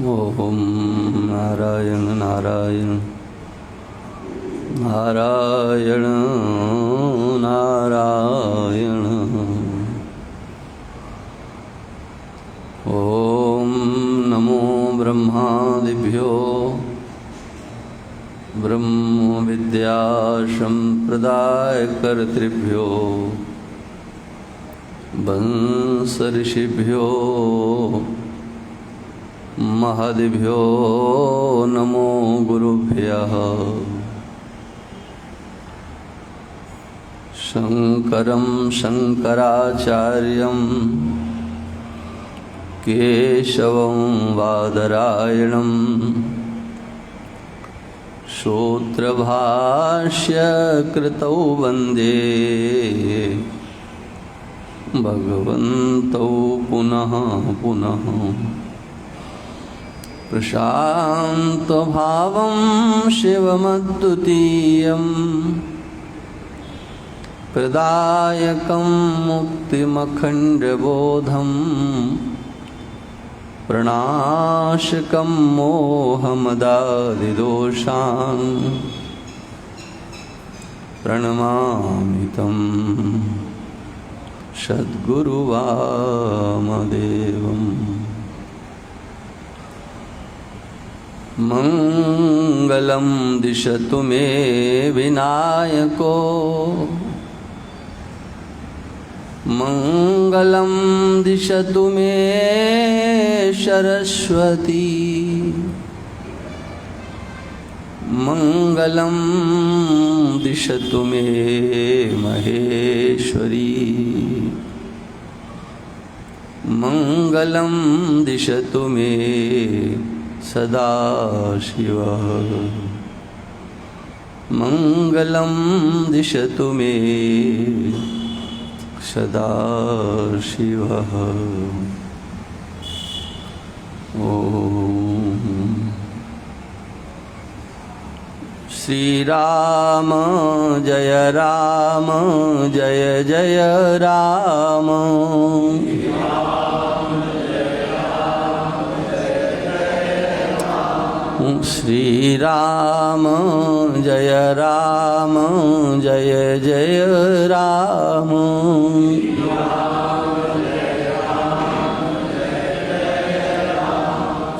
ओम नारायण नारायण नारायण नारायण। ओम नमो ब्रह्मादिभ्यो ब्रह्म विद्या संप्रदायकर्तृभ्यो वंश ऋषिभ्यो महदिभ्यो नमो गुरुभ्यः। शंकरं शंकराचार्यं केशवं बादरायणं सूत्रभाष्यकृतौ वन्दे भगवन्तौ पुनः पुनः। प्रशान्तभावं शिवमद्वितीयं प्रदायकं मुक्तिमखण्डबोधं प्रणाशकं मोहमदादिदोषान् प्रणमामि तं सद्गुरुवामदेवम्। मंगलं दिशतु मे विनायको मंगलं दिशतु मे सरस्वती मंगलं दिशतु मे महेश्वरी मंगलं दिशतु मे सदाशिवः मंगलं दिशतु मे सदाशिवः। ओम श्री राम जय जय राम। श्री राम जय जय राम। श्री राम जय जय राम।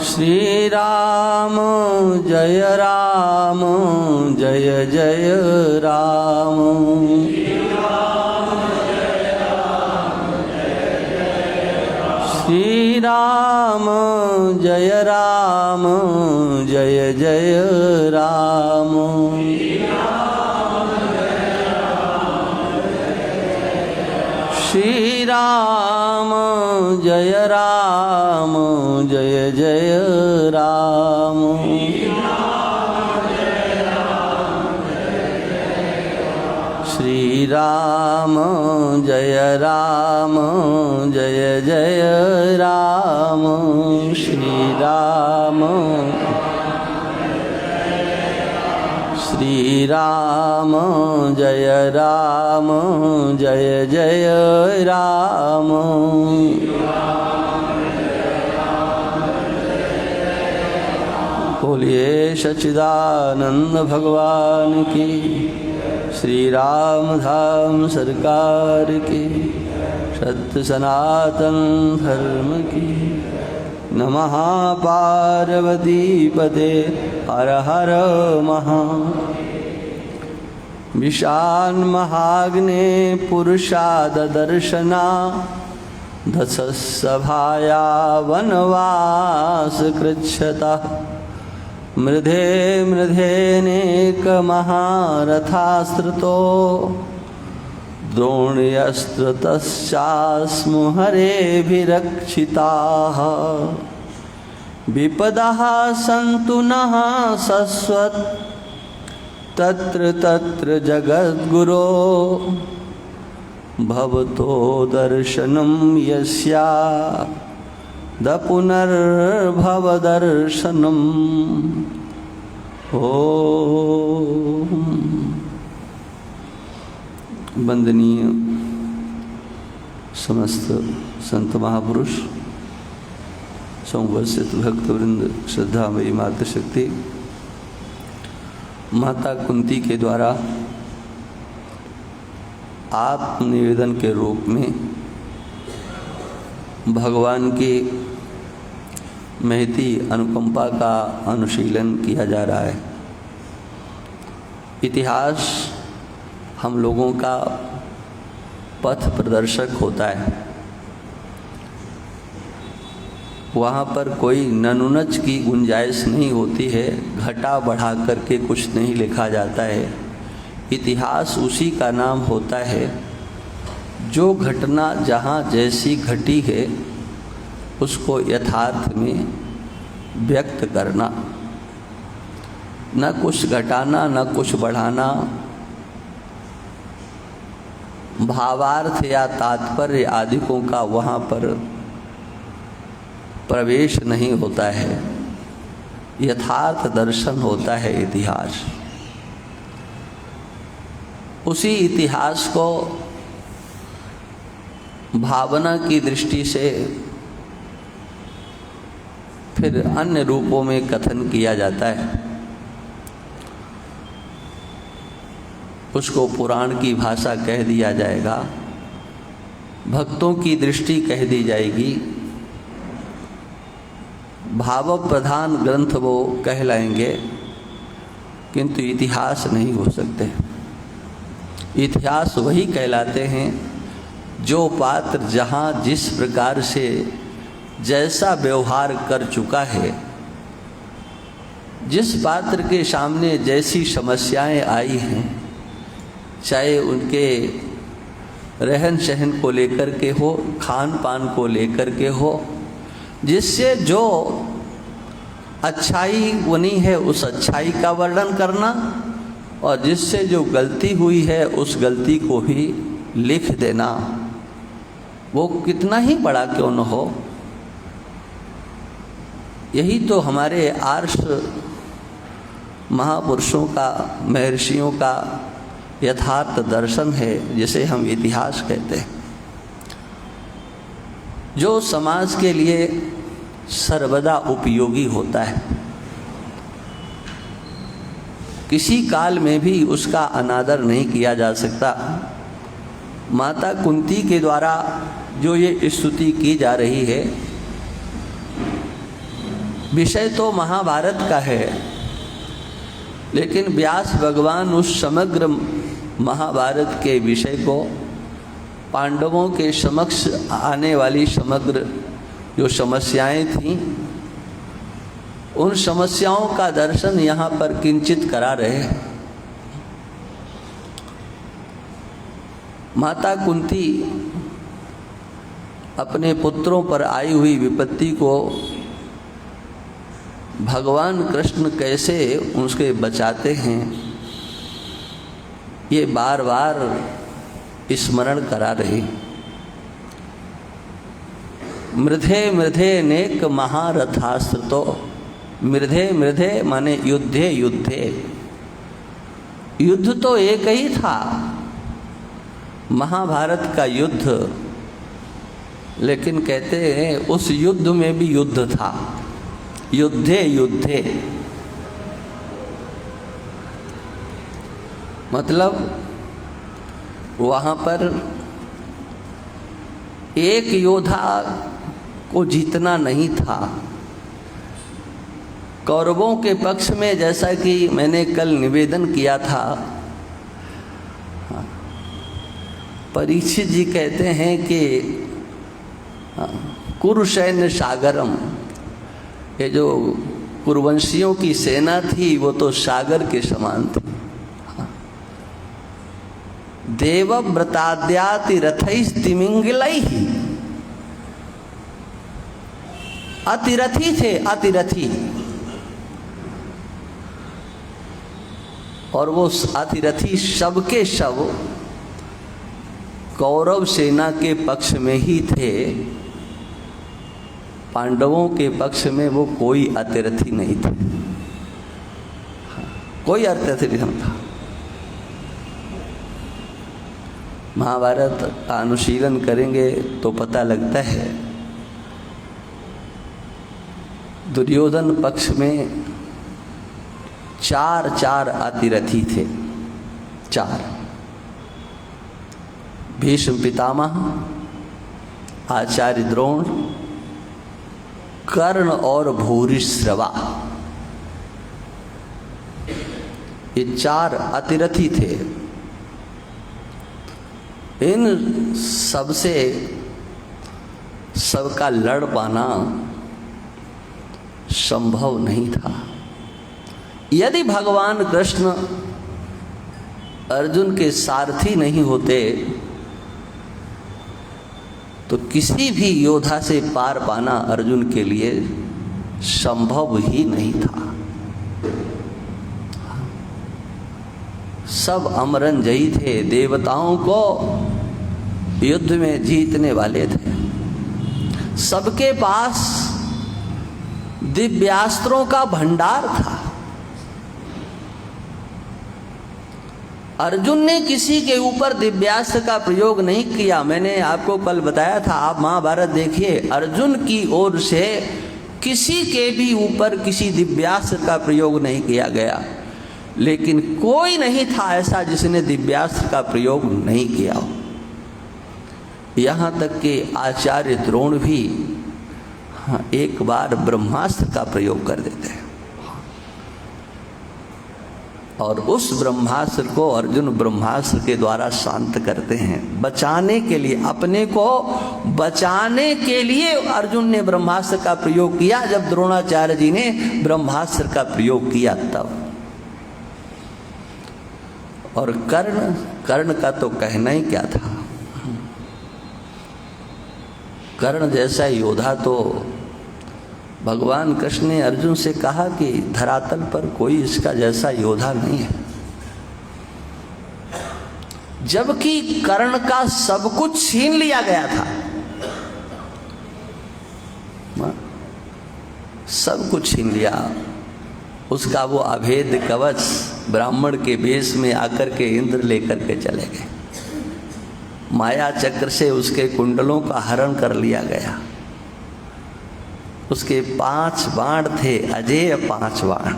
श्री राम जय जय राम। श्री राम जय जय राम। श्री राम जय जय राम। श्री राम श्री राम जय जय राम। बोलिए सच्चिदानंद भगवान की, श्री राम धाम सरकार की, सत्य सनातन धर्म की। नमः पार्वती पते हर हर महा। विशान महाग्ने पुरुषाद दर्शना दशसभाया वनवास कृच्छता। मृधे मृधेनेक महारथास्त्रतो द्रोण्यस्त्रतश्चास्मु हरेभिरक्षिताः। विपदः सन्तु नः शश्वत् तत्र तत्र जगद्गुरो। भवतो दर्शनं यस्या द पुनर्भवदर्शनम्। ओम वंदनीय समस्त संत महापुरुष, संवस्थित भक्तवृंद, श्रद्धामयी मातृशक्ति, माता कुंती के द्वारा आत्मनिवेदन के रूप में भगवान की महती अनुकंपा का अनुशीलन किया जा रहा है। इतिहास हम लोगों का पथ प्रदर्शक होता है। वहाँ पर कोई ननुनच की गुंजाइश नहीं होती है, घटा बढ़ा करके कुछ नहीं लिखा जाता है। इतिहास उसी का नाम होता है जो घटना जहाँ जैसी घटी है उसको यथार्थ में व्यक्त करना, न कुछ घटाना न कुछ बढ़ाना, भावार्थ या तात्पर्य आदिकों का वहाँ पर प्रवेश नहीं होता है। यथार्थ दर्शन होता है इतिहास। उसी इतिहास को भावना की दृष्टि से फिर अन्य रूपों में कथन किया जाता है। उसको पुराण की भाषा कह दिया जाएगा, भक्तों की दृष्टि कह दी जाएगी, भाव प्रधान ग्रंथ वो कहलाएंगे, किंतु इतिहास नहीं हो सकते। इतिहास वही कहलाते हैं जो पात्र जहाँ जिस प्रकार से जैसा व्यवहार कर चुका है, जिस पात्र के सामने जैसी समस्याएं आई हैं, चाहे उनके रहन सहन को लेकर के हो, खान पान को लेकर के हो, जिससे जो अच्छाई बनी है उस अच्छाई का वर्णन करना, और जिससे जो गलती हुई है उस गलती को ही लिख देना, वो कितना ही बड़ा क्यों न हो। यही तो हमारे आर्ष महापुरुषों का, महर्षियों का यथार्थ दर्शन है, जिसे हम इतिहास कहते हैं, जो समाज के लिए सर्वदा उपयोगी होता है। किसी काल में भी उसका अनादर नहीं किया जा सकता। माता कुंती के द्वारा जो ये स्तुति की जा रही है, विषय तो महाभारत का है, लेकिन व्यास भगवान उस समग्र महाभारत के विषय को पांडवों के समक्ष आने वाली समग्र जो समस्याएं थीं, उन समस्याओं का दर्शन यहाँ पर किंचित करा रहे हैं। माता कुंती अपने पुत्रों पर आई हुई विपत्ति को भगवान कृष्ण कैसे उसके बचाते हैं, ये बार बार स्मरण करा रही। मृधे मृधे नेक महारथास्त्र, तो मृधे मृधे माने युद्धे युद्धे, युद्ध तो एक ही था, महाभारत का युद्ध, लेकिन कहते हैं उस युद्ध में भी युद्ध था, युद्धे युद्धे, मतलब वहाँ पर एक योद्धा को जीतना नहीं था। कौरवों के पक्ष में, जैसा कि मैंने कल निवेदन किया था, परीक्षित जी कहते हैं कि कुरुसैन्य सागरम, ये जो कुरुवंशियों की सेना थी वो तो सागर के समान थी। देवव्रताद्याति रथैस्तिमिंगिलैः, अतिरथी थे, अतिरथी, और वो अतिरथी सबके सब कौरव सेना के पक्ष में ही थे। पांडवों के पक्ष में वो कोई अतिरथी नहीं थे, कोई अतिरथी नहीं था। महाभारत का अनुशीलन करेंगे तो पता लगता है दुर्योधन पक्ष में 4 अतिरथी थे। 4 भीष्म पितामह, आचार्य द्रोण, कर्ण और भूरिश्रवा, ये 4 अतिरथी थे। इन सबसे सबका लड़ पाना संभव नहीं था। यदि भगवान कृष्ण अर्जुन के सारथी नहीं होते तो किसी भी योद्धा से पार पाना अर्जुन के लिए संभव ही नहीं था। सब अमरंजयी थे, देवताओं को युद्ध में जीतने वाले थे। सबके पास दिव्यास्त्रों का भंडार था। अर्जुन ने किसी के ऊपर दिव्यास्त्र का प्रयोग नहीं किया। मैंने आपको कल बताया था, आप महाभारत देखिए, अर्जुन की ओर से किसी के भी ऊपर किसी दिव्यास्त्र का प्रयोग नहीं किया गया। लेकिन कोई नहीं था ऐसा जिसने दिव्यास्त्र का प्रयोग नहीं किया हो। यहाँ तक कि आचार्य द्रोण भी एक बार ब्रह्मास्त्र का प्रयोग कर देते हैं, और उस ब्रह्मास्त्र को अर्जुन ब्रह्मास्त्र के द्वारा शांत करते हैं। बचाने के लिए, अपने को बचाने के लिए अर्जुन ने ब्रह्मास्त्र का प्रयोग किया। जब द्रोणाचार्य जी ने ब्रह्मास्त्र का प्रयोग किया तब। और कर्ण का तो कहना ही क्या था। कर्ण जैसा योद्धा तो भगवान कृष्ण ने अर्जुन से कहा कि धरातल पर कोई इसका जैसा योद्धा नहीं है। जबकि कर्ण का सब कुछ छीन लिया गया था, सब कुछ छीन लिया। उसका वो अभेद कवच ब्राह्मण के वेश में आकर के इंद्र लेकर के चले गए। माया चक्र से उसके कुंडलों का हरण कर लिया गया। उसके 5 बाण थे, अजेय 5 बाण।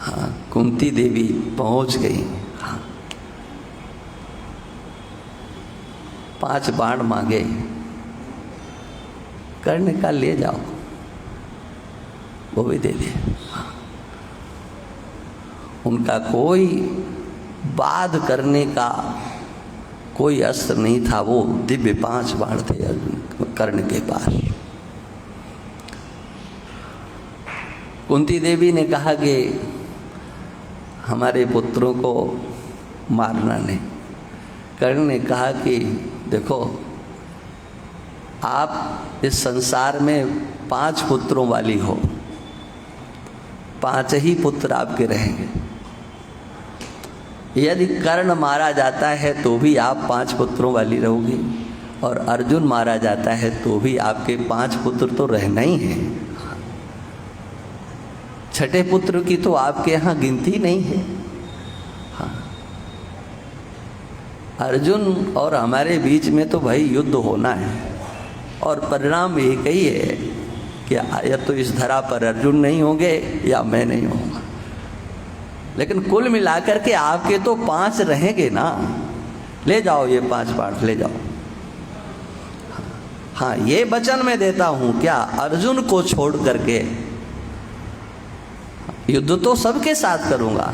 हाँ, कुंती देवी पहुंच गई। हाँ, 5 बाण मांगे। कर्ण का ले जाओ, वो भी दे दिए। हाँ, उनका कोई बाध करने का कोई अस्त्र नहीं था। वो दिव्य 5 बाण थे अर्जुन कर्ण के पास। कुंती देवी ने कहा कि हमारे पुत्रों को मारना नहीं। कर्ण ने कहा कि देखो, आप इस संसार में 5 पुत्रों वाली हो, 5 ही पुत्र आपके रहेंगे। यदि कर्ण मारा जाता है तो भी आप 5 पुत्रों वाली रहोगी, और अर्जुन मारा जाता है तो भी आपके 5 पुत्र तो रहना ही है। छठे पुत्र की तो आपके यहाँ गिनती नहीं है। हाँ, अर्जुन और हमारे बीच में तो भाई युद्ध होना है, और परिणाम एक ही है कि या तो इस धरा पर अर्जुन नहीं होंगे या मैं नहीं होऊंगा। लेकिन कुल मिलाकर के आपके तो 5 रहेंगे ना। ले जाओ ये 5 बाण, ले जाओ। हाँ, ये वचन मैं देता हूं, क्या अर्जुन को छोड़ करके युद्ध तो सबके साथ करूंगा,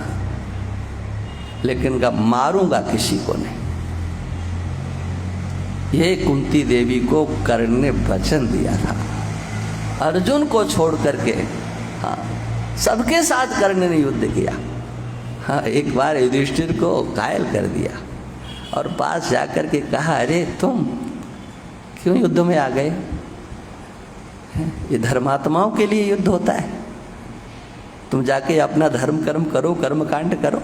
लेकिन मारूंगा किसी को नहीं। ये कुंती देवी को कर्ण ने वचन दिया था। अर्जुन को छोड़ करके हाँ, सबके साथ कर्ण ने युद्ध किया। हाँ, एक बार युधिष्ठिर को घायल कर दिया और पास जाकर के कहा, अरे तुम क्यों युद्ध में आ गए? ये धर्मात्माओं के लिए युद्ध होता है। तुम जाके अपना धर्म कर्म करो, कर्म कांड करो।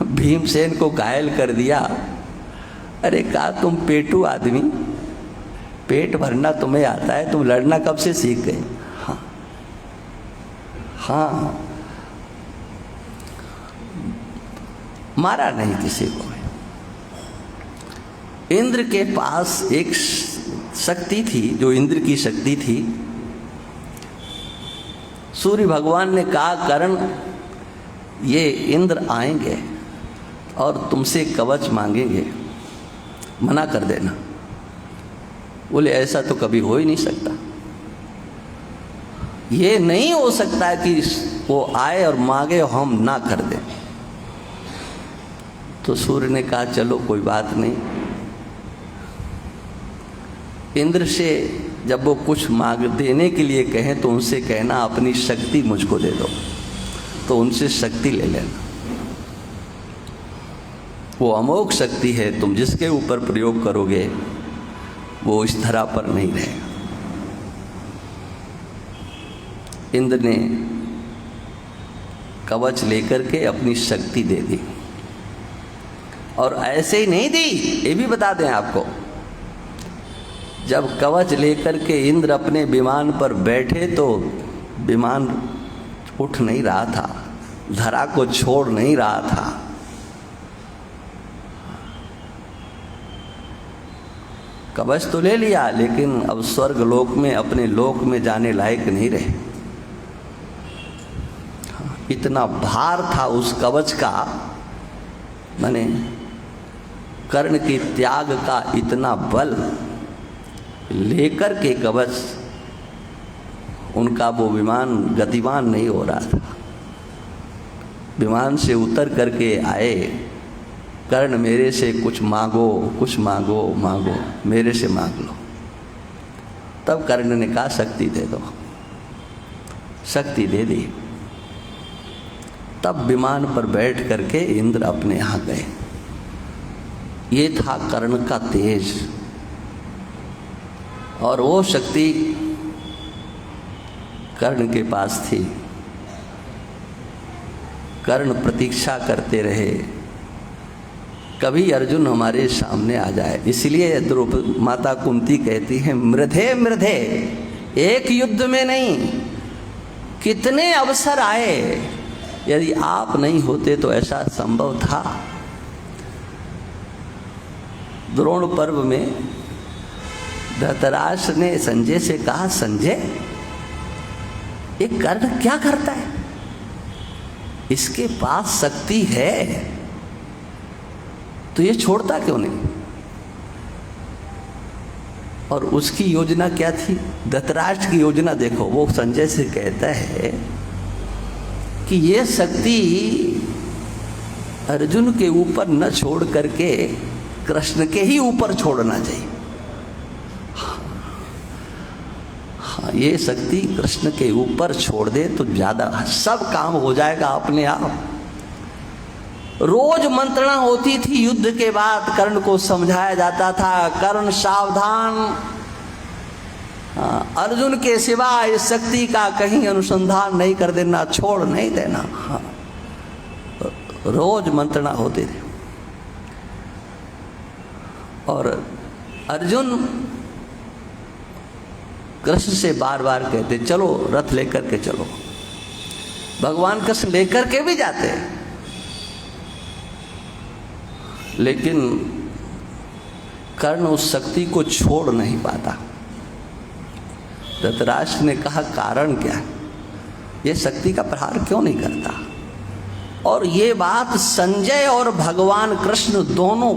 भीमसेन को घायल कर दिया। अरे कहा, तुम पेटू आदमी, पेट भरना तुम्हें आता है, तुम लड़ना कब से सीख गए? हाँ हाँ, मारा नहीं किसी को। इंद्र के पास एक शक्ति थी, जो इंद्र की शक्ति थी, सूर्य भगवान ने कहा कर्ण ये इंद्र आएंगे और तुमसे कवच मांगेंगे, मना कर देना। बोले ऐसा तो कभी हो ही नहीं सकता, ये नहीं हो सकता है कि वो आए और मांगे और हम ना कर दें। तो सूर्य ने कहा चलो कोई बात नहीं, इंद्र से जब वो कुछ मांग देने के लिए कहें तो उनसे कहना अपनी शक्ति मुझको दे दो, तो उनसे शक्ति ले लेना। वो अमोघ शक्ति है, तुम जिसके ऊपर प्रयोग करोगे वो इस धरा पर नहीं रहेगा। इंद्र ने कवच लेकर के अपनी शक्ति दे दी, और ऐसे ही नहीं दी, ये भी बता दें आपको। जब कवच लेकर के इंद्र अपने विमान पर बैठे तो विमान उठ नहीं रहा था, धरा को छोड़ नहीं रहा था। कवच तो ले लिया, लेकिन अब स्वर्ग लोक में अपने लोक में जाने लायक नहीं रहे। इतना भार था उस कवच का, माने कर्ण के त्याग का इतना बल लेकर के कवच, उनका वो विमान गतिमान नहीं हो रहा था। विमान से उतर करके आए, कर्ण मेरे से कुछ मांगो, कुछ मांगो, मांगो, मेरे से मांग लो। तब कर्ण ने कहा शक्ति दे दो, शक्ति दे दी। तब विमान पर बैठ करके इंद्र अपने यहाँ गए। ये था कर्ण का तेज, और वो शक्ति कर्ण के पास थी। कर्ण प्रतीक्षा करते रहे कभी अर्जुन हमारे सामने आ जाए। इसलिए द्रौपदी माता कुंती कहती है मृधे मृधे, एक युद्ध में नहीं, कितने अवसर आए, यदि आप नहीं होते तो ऐसा संभव था। द्रोण पर्व में धृतराष्ट्र ने संजय से कहा संजय ये कर्ण क्या करता है, इसके पास शक्ति है तो ये छोड़ता क्यों नहीं। और उसकी योजना क्या थी, धृतराष्ट्र की योजना देखो। वो संजय से कहता है कि ये शक्ति अर्जुन के ऊपर न छोड़ करके कृष्ण के ही ऊपर छोड़ना चाहिए। हाँ, ये शक्ति कृष्ण के ऊपर छोड़ दे तो ज्यादा सब काम हो जाएगा अपने आप। रोज मंत्रणा होती थी, युद्ध के बाद कर्ण को समझाया जाता था कर्ण सावधान, अर्जुन के सिवा इस शक्ति का कहीं अनुसंधान नहीं कर देना, छोड़ नहीं देना। हाँ, रोज मंत्रणा होती थी। और अर्जुन कृष्ण से बार बार कहते चलो रथ लेकर के चलो। भगवान कृष्ण लेकर के भी जाते, लेकिन कर्ण उस शक्ति को छोड़ नहीं पाता। धृतराष्ट्र ने कहा कारण क्या है, ये शक्ति का प्रहार क्यों नहीं करता। और ये बात संजय और भगवान कृष्ण दोनों,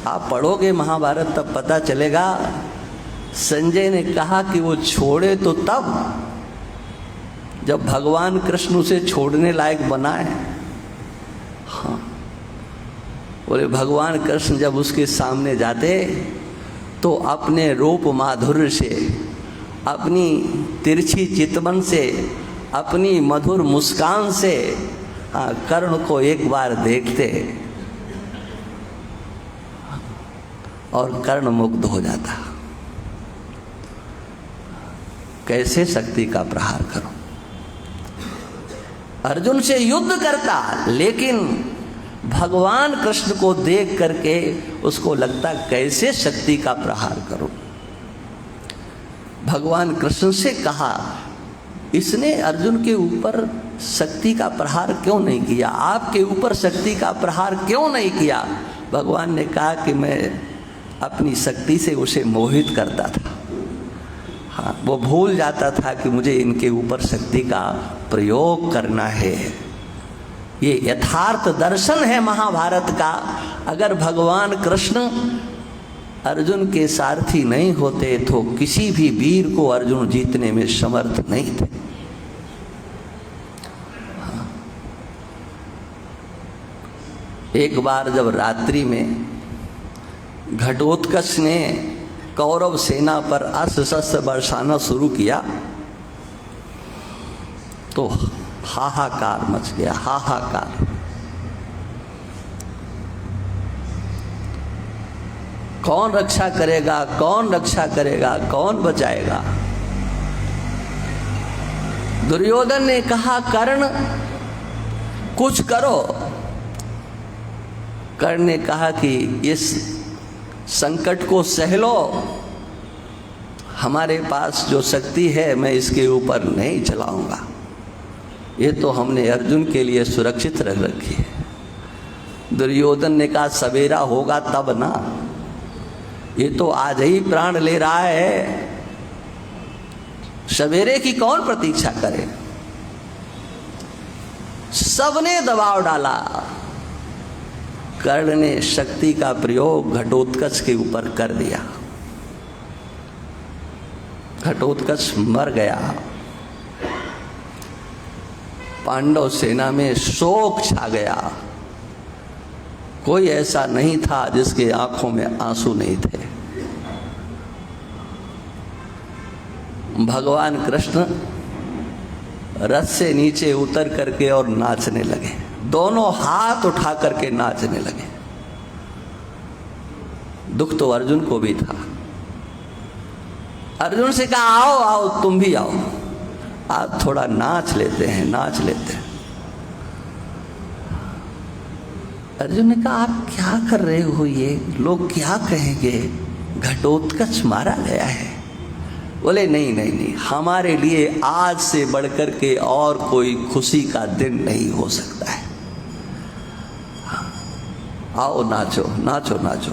आप पढ़ोगे महाभारत तब पता चलेगा। संजय ने कहा कि वो छोड़े तो तब जब भगवान कृष्ण उसे छोड़ने लायक बनाए। हाँ, बोले भगवान कृष्ण जब उसके सामने जाते तो अपने रूप माधुर्य से, अपनी तिरछी चितवन से, अपनी मधुर मुस्कान से कर्ण को एक बार देखते और कर्ण मुग्ध हो जाता। कैसे शक्ति का प्रहार करो। अर्जुन से युद्ध करता, लेकिन भगवान कृष्ण को देख करके उसको लगता कैसे शक्ति का प्रहार करो। भगवान कृष्ण से कहा इसने अर्जुन के ऊपर शक्ति का प्रहार क्यों नहीं किया, आपके ऊपर शक्ति का प्रहार क्यों नहीं किया। भगवान ने कहा कि मैं अपनी शक्ति से उसे मोहित करता था। हाँ, वो भूल जाता था कि मुझे इनके ऊपर शक्ति का प्रयोग करना है। ये यथार्थ दर्शन है महाभारत का। अगर भगवान कृष्ण अर्जुन के सारथी नहीं होते तो किसी भी वीर को अर्जुन जीतने में समर्थ नहीं थे। एक बार जब रात्रि में घटोत्कच ने कौरव सेना पर अस्त्र शस्त्र बरसाना शुरू किया तो हाहाकार मच गया, हाहाकार। कौन रक्षा करेगा, कौन रक्षा करेगा, कौन बचाएगा? दुर्योधन ने कहा, कर्ण कुछ करो। कर्ण ने कहा कि इस संकट को सह लो, हमारे पास जो शक्ति है मैं इसके ऊपर नहीं चलाऊंगा, ये तो हमने अर्जुन के लिए सुरक्षित रख रखी है। दुर्योधन ने कहा, सवेरा होगा तब ना, ये तो आज ही प्राण ले रहा है, सवेरे की कौन प्रतीक्षा करे? सबने दबाव डाला। कर्ण ने शक्ति का प्रयोग घटोत्कच के ऊपर कर दिया। घटोत्कच मर गया। पांडव सेना में शोक छा गया। कोई ऐसा नहीं था जिसके आंखों में आंसू नहीं थे। भगवान कृष्ण रथ से नीचे उतर करके और नाचने लगे, दोनों हाथ उठा करके नाचने लगे। दुख तो अर्जुन को भी था। अर्जुन से कहा, आओ आओ तुम भी आओ, आज थोड़ा नाच लेते हैं, नाच लेते हैं। अर्जुन ने कहा, आप क्या कर रहे हो, ये लोग क्या कहेंगे, घटोत्कच मारा गया है। बोले नहीं नहीं नहीं, हमारे लिए आज से बढ़कर के और कोई खुशी का दिन नहीं हो सकता है। आओ नाचो नाचो नाचो,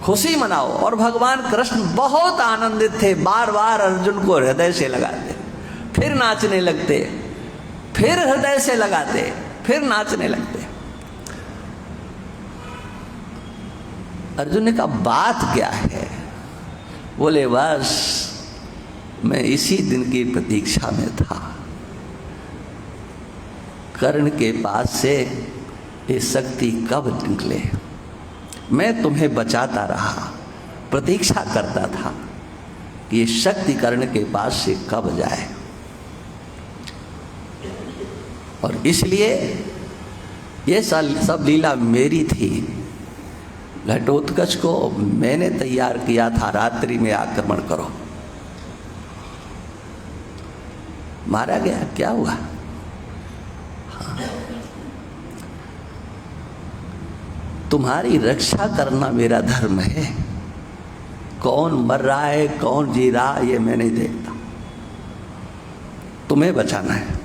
खुशी मनाओ। और भगवान कृष्ण बहुत आनंदित थे, बार बार अर्जुन को हृदय से लगाते, फिर नाचने लगते, फिर हृदय से लगाते, फिर नाचने लगते। अर्जुन ने कहा, बात क्या है? बोले, बस मैं इसी दिन की प्रतीक्षा में था। कर्ण के पास से ये शक्ति कब निकले, मैं तुम्हें बचाता रहा, प्रतीक्षा करता था कि ये शक्ति कर्ण के पास से कब जाए। और इसलिए ये सब लीला मेरी थी। घटोत्कच को मैंने तैयार किया था, रात्रि में आक्रमण करो। मारा गया, क्या हुआ? हाँ। तुम्हारी रक्षा करना मेरा धर्म है। कौन मर रहा है, कौन जी रहा, ये मैं नहीं देखता, तुम्हें बचाना है।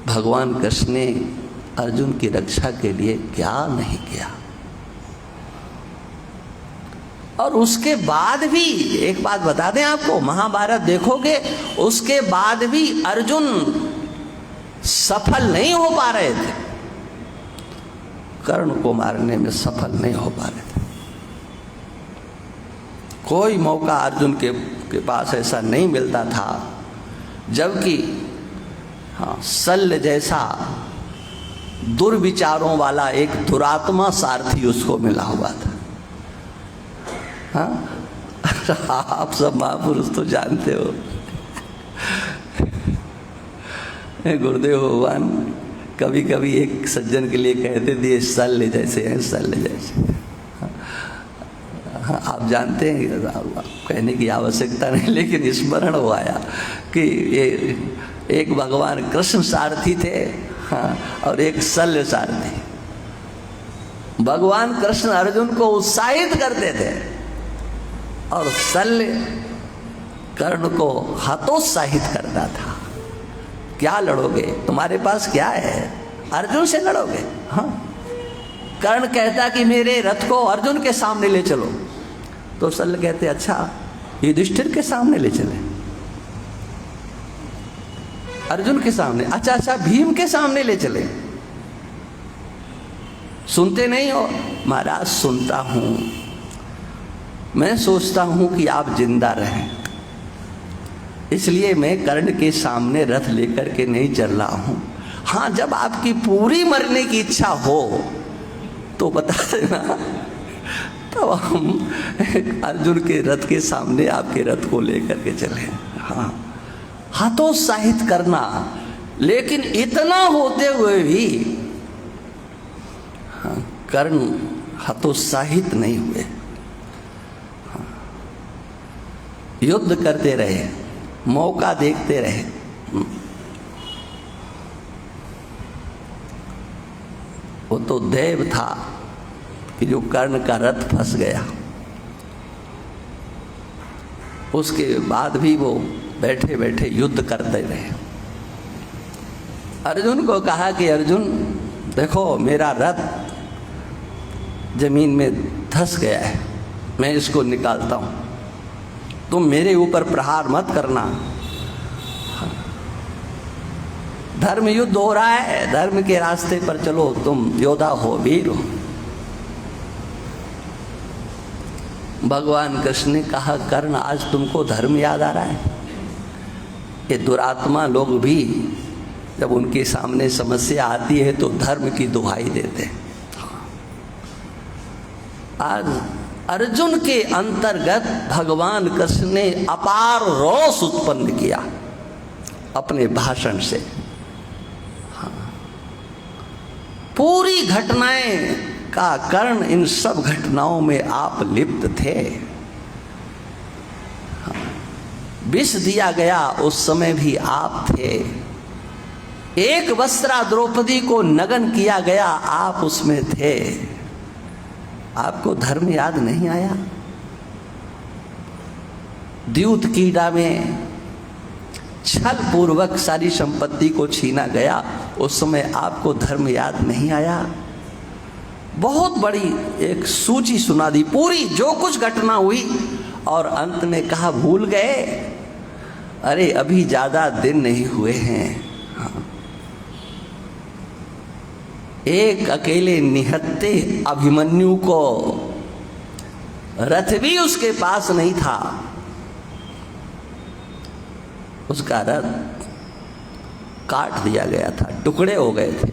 भगवान कृष्ण ने अर्जुन की रक्षा के लिए क्या नहीं किया। और उसके बाद भी एक बात बता दें आपको, महाभारत देखोगे उसके बाद भी अर्जुन सफल नहीं हो पा रहे थे, कर्ण को मारने में सफल नहीं हो पा रहे थे। कोई मौका अर्जुन के पास ऐसा नहीं मिलता था, जबकि हाँ, शल्य जैसा दुर्विचारों वाला एक दुरात्मा सारथी उसको मिला हुआ था। हाँ, आप सब महापुरुष तो जानते हो। गुरुदेव भगवान कभी कभी एक सज्जन के लिए कहते थे, शल्य जैसे हैं, शल्य जैसे। हाँ, आप जानते हैं, कहने की आवश्यकता नहीं, लेकिन स्मरण हो आया कि ये एक भगवान कृष्ण सारथी थे, हाँ, और एक शल्य सारथी। भगवान कृष्ण अर्जुन को उत्साहित करते थे और शल्य कर्ण को हतोत्साहित करता था। क्या लड़ोगे, तुम्हारे पास क्या है, अर्जुन से लड़ोगे? हाँ। कर्ण कहता कि मेरे रथ को अर्जुन के सामने ले चलो, तो शल्य कहते अच्छा युधिष्ठिर के सामने ले चले। अर्जुन के सामने, अच्छा भीम के सामने ले चले। सुनते नहीं हो? महाराज सुनता हूं, मैं सोचता हूं कि आप जिंदा रहें, इसलिए मैं कर्ण के सामने रथ लेकर के नहीं चल रहा हूं। हाँ, जब आपकी पूरी मरने की इच्छा हो तो बता देना, तब हम अर्जुन के रथ के सामने आपके रथ को लेकर के चले। हाँ, हतोत्साहित करना, लेकिन इतना होते हुए भी हाँ, कर्ण हतोत्साहित नहीं हुए। हाँ, युद्ध करते रहे, मौका देखते रहे। वो तो दैव था कि जो कर्ण का रथ फंस गया, उसके बाद भी वो बैठे बैठे युद्ध करते रहे। अर्जुन को कहा कि अर्जुन देखो, मेरा रथ जमीन में धंस गया है, मैं इसको निकालता हूं, तुम मेरे ऊपर प्रहार मत करना। धर्म युद्ध हो रहा है, धर्म के रास्ते पर चलो, तुम योद्धा हो, वीर हो। भगवान कृष्ण ने कहा कर्ण, आज तुमको धर्म याद आ रहा है? ये दुरात्मा लोग भी जब उनके सामने समस्या आती है तो धर्म की दुहाई देते हैं। आज अर्जुन के अंतर्गत भगवान कृष्ण ने अपार रोष उत्पन्न किया अपने भाषण से। हाँ, पूरी घटनाएं का कारण, इन सब घटनाओं में आप लिप्त थे। विष दिया गया उस समय भी आप थे। एक वस्त्रा द्रौपदी को नग्न किया गया, आप उसमें थे। आपको धर्म याद नहीं आया? द्यूत कीड़ा में छल पूर्वक सारी संपत्ति को छीना गया, उस समय आपको धर्म याद नहीं आया? बहुत बड़ी एक सूची सुना दी, पूरी जो कुछ घटना हुई, और अंत में कहा भूल गए? अरे अभी ज्यादा दिन नहीं हुए हैं। हाँ। एक अकेले निहत्ते अभिमन्यु को रथ भी उसके पास नहीं था, उसका रथ काट दिया गया था, टुकड़े हो गए थे,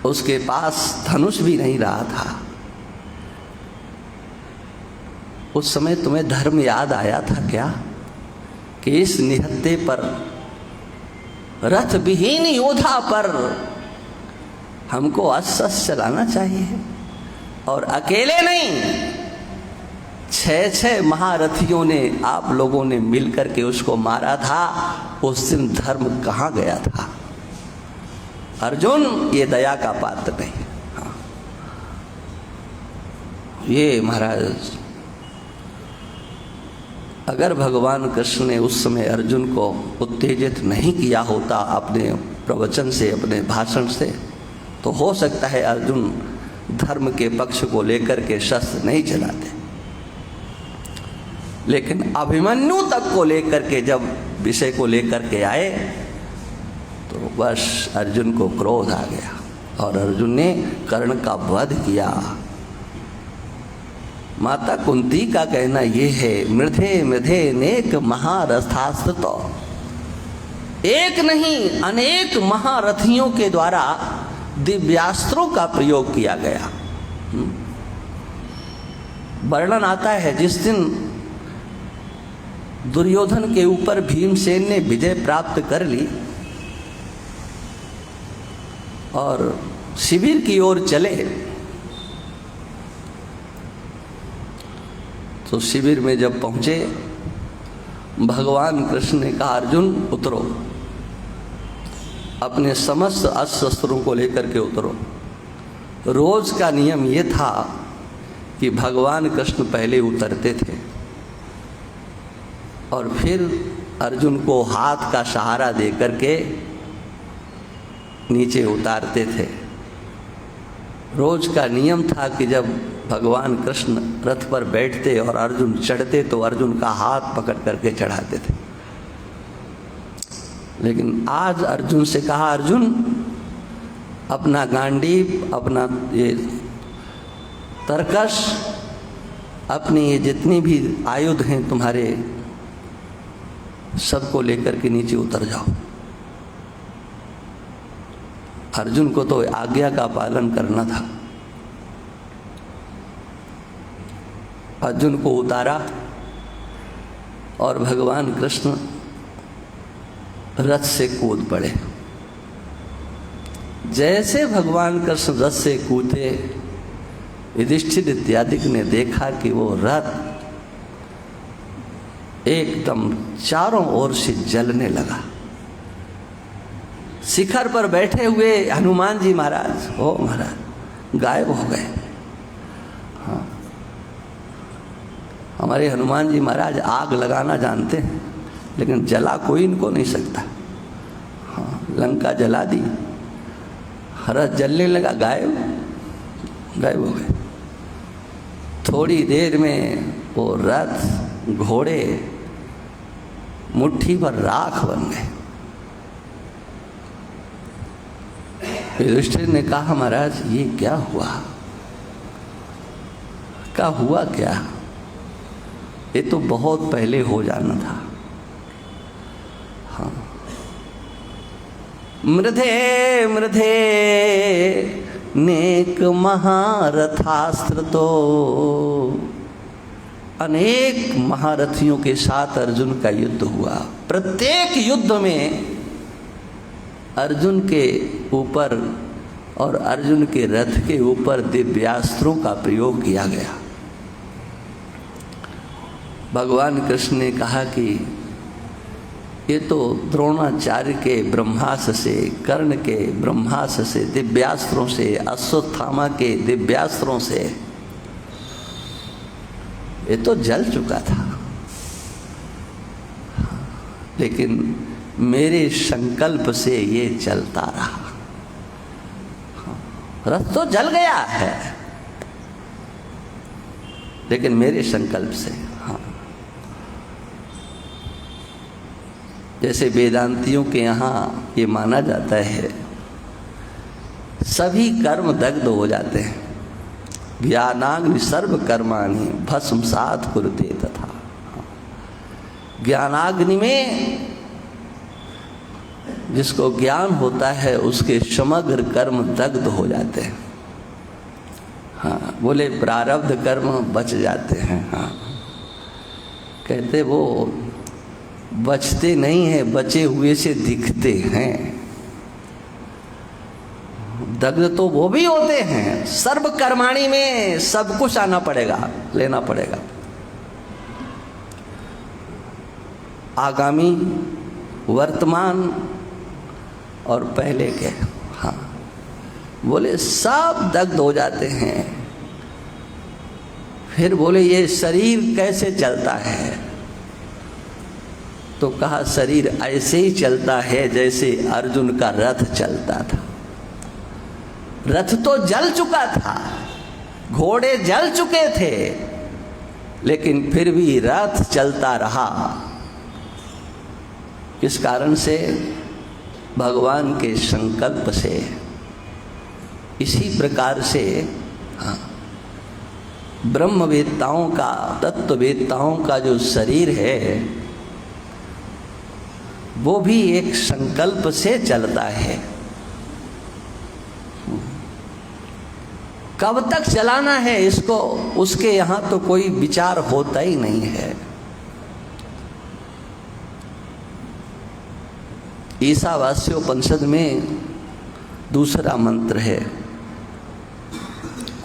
उसके पास धनुष भी नहीं रहा था। उस समय तुम्हें धर्म याद आया था क्या कि इस निहत्ते पर, रथ विहीन योद्धा पर हमको अस्त्र चलाना चाहिए? और अकेले नहीं, 6 महारथियों ने, आप लोगों ने मिलकर के उसको मारा था। उस दिन धर्म कहाँ गया था? अर्जुन, ये दया का पात्र नहीं। हाँ। ये महाराज, अगर भगवान कृष्ण ने उस समय अर्जुन को उत्तेजित नहीं किया होता अपने प्रवचन से, अपने भाषण से, तो हो सकता है अर्जुन धर्म के पक्ष को लेकर के शस्त्र नहीं चलाते। लेकिन अभिमन्यु तक को लेकर के जब विषय को लेकर के आए, तो बस अर्जुन को क्रोध आ गया और अर्जुन ने कर्ण का वध किया। माता कुंती का कहना यह है, मृधे मृधे नेक महारथास्त्र, तो एक नहीं अनेक महारथियों के द्वारा दिव्यास्त्रों का प्रयोग किया गया। वर्णन आता है जिस दिन दुर्योधन के ऊपर भीमसेन ने विजय प्राप्त कर ली और शिविर की ओर चले, तो शिविर में जब पहुंचे, भगवान कृष्ण ने कहा अर्जुन उतरो, अपने समस्त अस्त्र शस्त्रों को लेकर के उतरो। रोज का नियम ये था कि भगवान कृष्ण पहले उतरते थे और फिर अर्जुन को हाथ का सहारा दे करके नीचे उतारते थे। रोज का नियम था कि जब भगवान कृष्ण रथ पर बैठते और अर्जुन चढ़ते तो अर्जुन का हाथ पकड़ करके चढ़ाते थे। लेकिन आज अर्जुन से कहा, अर्जुन अपना गांडीव, अपना ये तरकश, अपनी ये जितनी भी आयुध हैं तुम्हारे, सबको लेकर के नीचे उतर जाओ। अर्जुन को तो आज्ञा का पालन करना था। अर्जुन को उतारा और भगवान कृष्ण रथ से कूद पड़े। जैसे भगवान कृष्ण रथ से कूदे, युधिष्ठिर इत्यादि ने देखा कि वो रथ एकदम चारों ओर से जलने लगा। शिखर पर बैठे हुए हनुमान जी महाराज, ओ महाराज, गायब हो गए। हाँ, हमारे हनुमान जी महाराज आग लगाना जानते हैं, लेकिन जला कोई इनको नहीं सकता। हाँ, लंका जला दी, रथ जलने लगा, गायब हो गए। थोड़ी देर में वो रथ, घोड़े मुट्ठी भर राख बन गए। युधिष्ठिर ने कहा, महाराज ये क्या हुआ? क्या हुआ क्या? ये तो बहुत पहले हो जाना था। हाँ, मृधे मृधे नेक महारथास्त्र, तो अनेक महारथियों के साथ अर्जुन का युद्ध हुआ। प्रत्येक युद्ध में अर्जुन के ऊपर और अर्जुन के रथ के ऊपर दिव्यास्त्रों का प्रयोग किया गया। भगवान कृष्ण ने कहा कि ये तो द्रोणाचार्य के ब्रह्मास्त्र से, कर्ण के ब्रह्मास्त्र से, दिव्यास्त्रों से, अश्वत्थामा के दिव्यास्त्रों से ये तो जल चुका था। लेकिन मेरे संकल्प से ये चलता रहा। रथ तो जल गया है, लेकिन मेरे संकल्प से। हाँ, जैसे वेदांतियों के यहाँ ये माना जाता है, सभी कर्म दग्ध हो जाते हैं। ज्ञानाग्नि सर्व कर्माणि भस्मसात् कुरुते तथा। ज्ञानाग्नि में जिसको ज्ञान होता है उसके समग्र कर्म दग्ध हो जाते हैं। हाँ, बोले प्रारब्ध कर्म बच जाते हैं। हाँ, कहते वो बचते नहीं हैं, बचे हुए से दिखते हैं। दग्ध तो वो भी होते हैं। सर्व कर्माणी में सब कुछ आना पड़ेगा, लेना पड़ेगा। आगामी, वर्तमान और पहले के। हाँ, बोले सब दग्ध हो जाते हैं। फिर बोले ये शरीर कैसे चलता है? तो कहा शरीर ऐसे ही चलता है जैसे अर्जुन का रथ चलता था। रथ तो जल चुका था, घोड़े जल चुके थे, लेकिन फिर भी रथ चलता रहा। किस कारण से? भगवान के संकल्प से। इसी प्रकार से हाँ, ब्रह्मवेत्ताओं का, तत्ववेत्ताओं का जो शरीर है वो भी एक संकल्प से चलता है। कब तक चलाना है इसको, उसके यहाँ तो कोई विचार होता ही नहीं है। ईशावास्योपनिषद में दूसरा मंत्र है,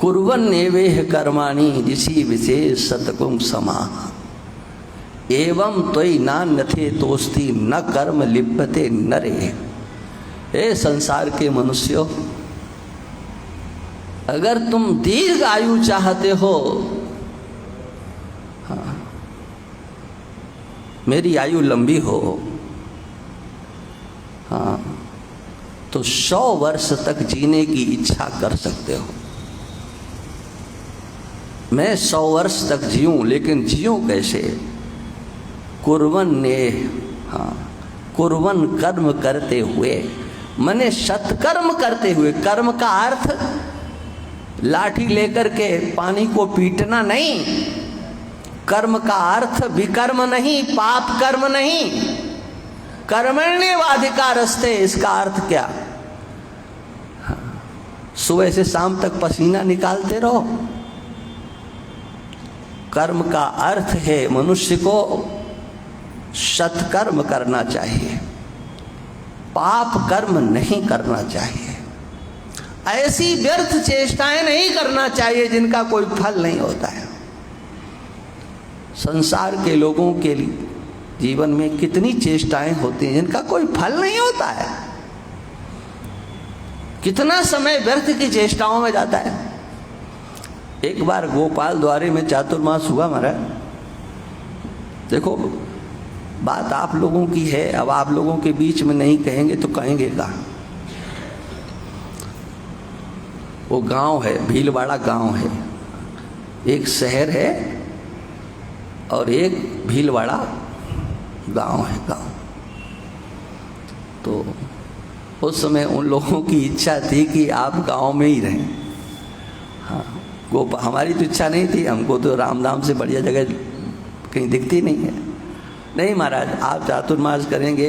कुर्वन्नेवेह कर्माणि जिसी विशेष सतकुं समाः एवं त्वयि नान्यथे तोस्ति न कर्म लिप्यते नरे। ए संसार के मनुष्यों, अगर तुम दीर्घ आयु चाहते हो, हाँ, मेरी आयु लंबी हो, हाँ, तो 100 वर्ष तक जीने की इच्छा कर सकते हो। मैं 100 वर्ष तक जीऊं, लेकिन जीऊं कैसे? कुर्बन ने, हाँ, कुर्बन कर्म करते हुए, माने सत्कर्म करते हुए। कर्म का अर्थ लाठी लेकर के पानी को पीटना नहीं, कर्म का अर्थ विकर्म नहीं, पाप कर्म नहीं। कर्मण्येवाधिकारस्ते, इसका अर्थ क्या? सुबह से शाम तक पसीना निकालते रहो। कर्म का अर्थ है मनुष्य को सत्कर्म करना चाहिए, पाप कर्म नहीं करना चाहिए, ऐसी व्यर्थ चेष्टाएं नहीं करना चाहिए जिनका कोई फल नहीं होता है। संसार के लोगों के लिए जीवन में कितनी चेष्टाएं होती हैं जिनका कोई फल नहीं होता है। कितना समय व्यर्थ की चेष्टाओं में जाता है। एक बार गोपाल द्वारे में चातुर्मास हुआ महाराज। देखो, बात आप लोगों की है, अब आप लोगों के बीच में नहीं कहेंगे तो कहेंगे कहाँ। वो गांव है, भीलवाड़ा गांव है, एक शहर है और एक भीलवाड़ा गांव है। गांव तो उस समय उन लोगों की इच्छा थी कि आप गांव में ही रहें। हाँ, हमारी तो इच्छा नहीं थी, हमको तो रामधाम से बढ़िया जगह कहीं दिखती नहीं है। नहीं महाराज, आप चातुर्मास करेंगे।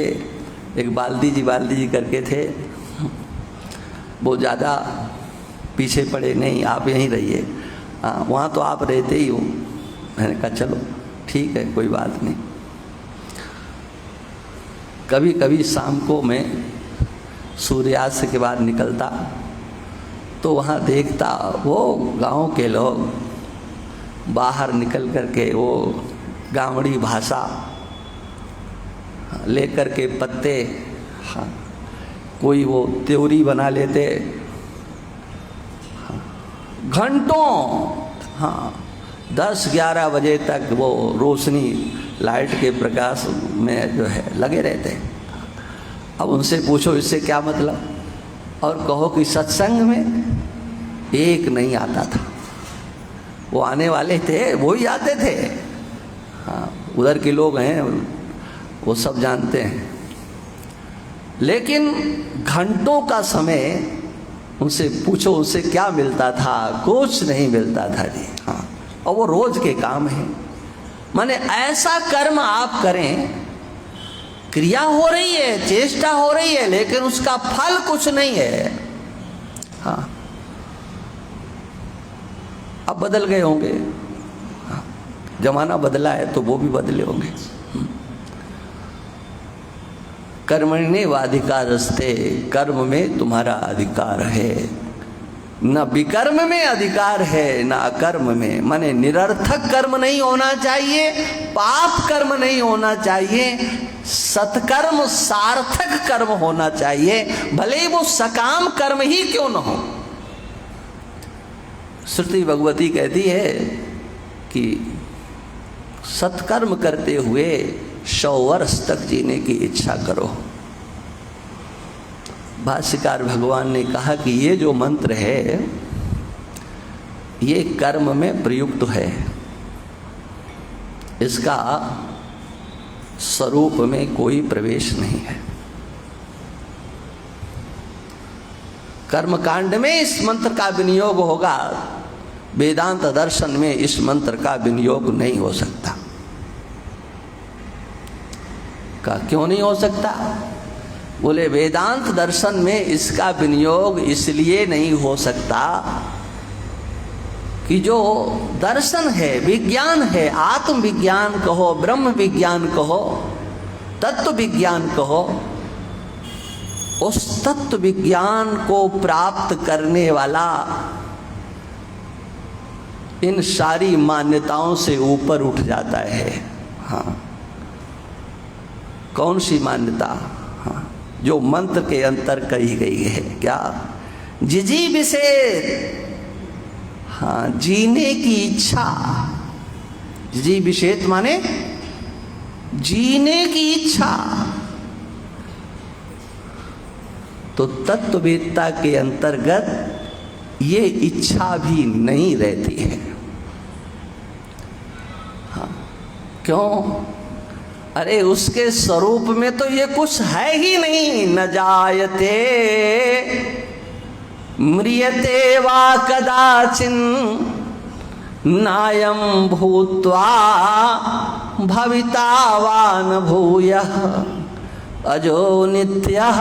एक बाल्दी जी करके थे, वो ज़्यादा पीछे पड़े, नहीं आप यहीं रहिए। हाँ, वहाँ तो आप रहते ही हो। मैंने कहा चलो ठीक है, कोई बात नहीं। कभी कभी शाम को मैं सूर्यास्त के बाद निकलता तो वहाँ देखता वो गांव के लोग बाहर निकल करके वो गावड़ी भाषा लेकर के पत्ते, हाँ, कोई वो त्योरी बना लेते, हाँ, घंटों, हाँ, 10-11 बजे तक वो रोशनी लाइट के प्रकाश में जो है लगे रहते। अब उनसे पूछो इससे क्या मतलब, और कहो कि सत्संग में एक नहीं आता था। वो आने वाले थे, वो ही आते थे। हाँ, उधर के लोग हैं, वो सब जानते हैं। लेकिन घंटों का समय उनसे पूछो उससे क्या मिलता था? कुछ नहीं मिलता था जी। हाँ, और वो रोज के काम है। माने ऐसा कर्म आप करें, क्रिया हो रही है, चेष्टा हो रही है, लेकिन उसका फल कुछ नहीं है। हाँ, अब बदल गए होंगे, हाँ, जमाना बदला है तो वो भी बदले होंगे। कर्मण्येवाधिकारस्ते, कर्म में तुम्हारा अधिकार है, न विकर्म में अधिकार है न अकर्म में। माने निरर्थक कर्म नहीं होना चाहिए, पाप कर्म नहीं होना चाहिए, सत्कर्म सार्थक कर्म होना चाहिए, भले वो सकाम कर्म ही क्यों न हो। श्रुति भगवती कहती है कि सत्कर्म करते हुए 100 वर्ष तक जीने की इच्छा करो। भाष्यकार भगवान ने कहा कि ये जो मंत्र है ये कर्म में प्रयुक्त है, इसका स्वरूप में कोई प्रवेश नहीं है। कर्मकांड में इस मंत्र का विनियोग होगा, वेदांत दर्शन में इस मंत्र का विनियोग नहीं हो सकता। का क्यों नहीं हो सकता? बोले वेदांत दर्शन में इसका विनियोग इसलिए नहीं हो सकता कि जो दर्शन है, विज्ञान है, आत्मविज्ञान कहो, ब्रह्म विज्ञान कहो, तत्व विज्ञान कहो, उस तत्व विज्ञान को प्राप्त करने वाला इन सारी मान्यताओं से ऊपर उठ जाता है। हाँ, कौन सी मान्यता? हाँ, जो मंत्र के अंतर कही गई है। क्या? जिजी विषेद, हाँ, जीने की इच्छा। जिजी विषेद माने जीने की इच्छा। तो तत्ववेदता के अंतर्गत ये इच्छा भी नहीं रहती है। हाँ, क्यों? अरे उसके स्वरूप में तो ये कुछ है ही नहीं। न जायते म्रियते वा कदाचिन नायं भूत्वा भविता वा न भूयः अजो नित्यः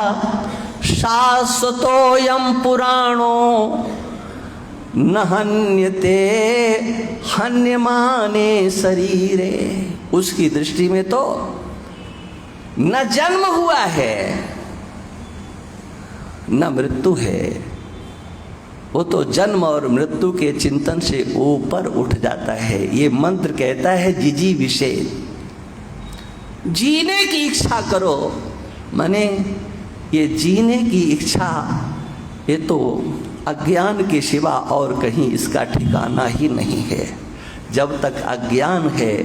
शाश्वतोऽयं पुराणो न हन्यते हन्यमाने शरीरे। उसकी दृष्टि में तो न जन्म हुआ है न मृत्यु है। वो तो जन्म और मृत्यु के चिंतन से ऊपर उठ जाता है। ये मंत्र कहता है जिजी विषय, जीने की इच्छा करो। माने ये जीने की इच्छा, ये तो अज्ञान के सिवा और कहीं इसका ठिकाना ही नहीं है। जब तक अज्ञान है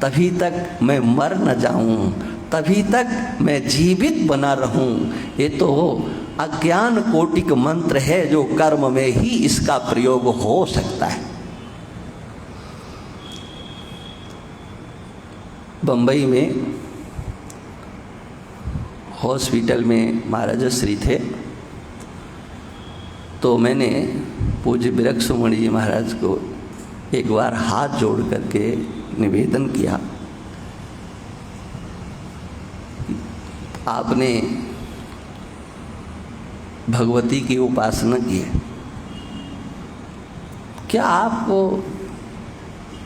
तभी तक मैं मर न जाऊं, तभी तक मैं जीवित बना रहूं। ये तो अज्ञान कोटिक मंत्र है जो कर्म में ही इसका प्रयोग हो सकता है। बंबई में हॉस्पिटल में महाराज श्री थे, तो मैंने पूज्य बिरक्षुमणि जी महाराज को एक बार हाथ जोड़ करके निवेदन किया, आपने भगवती की उपासना की है, क्या आप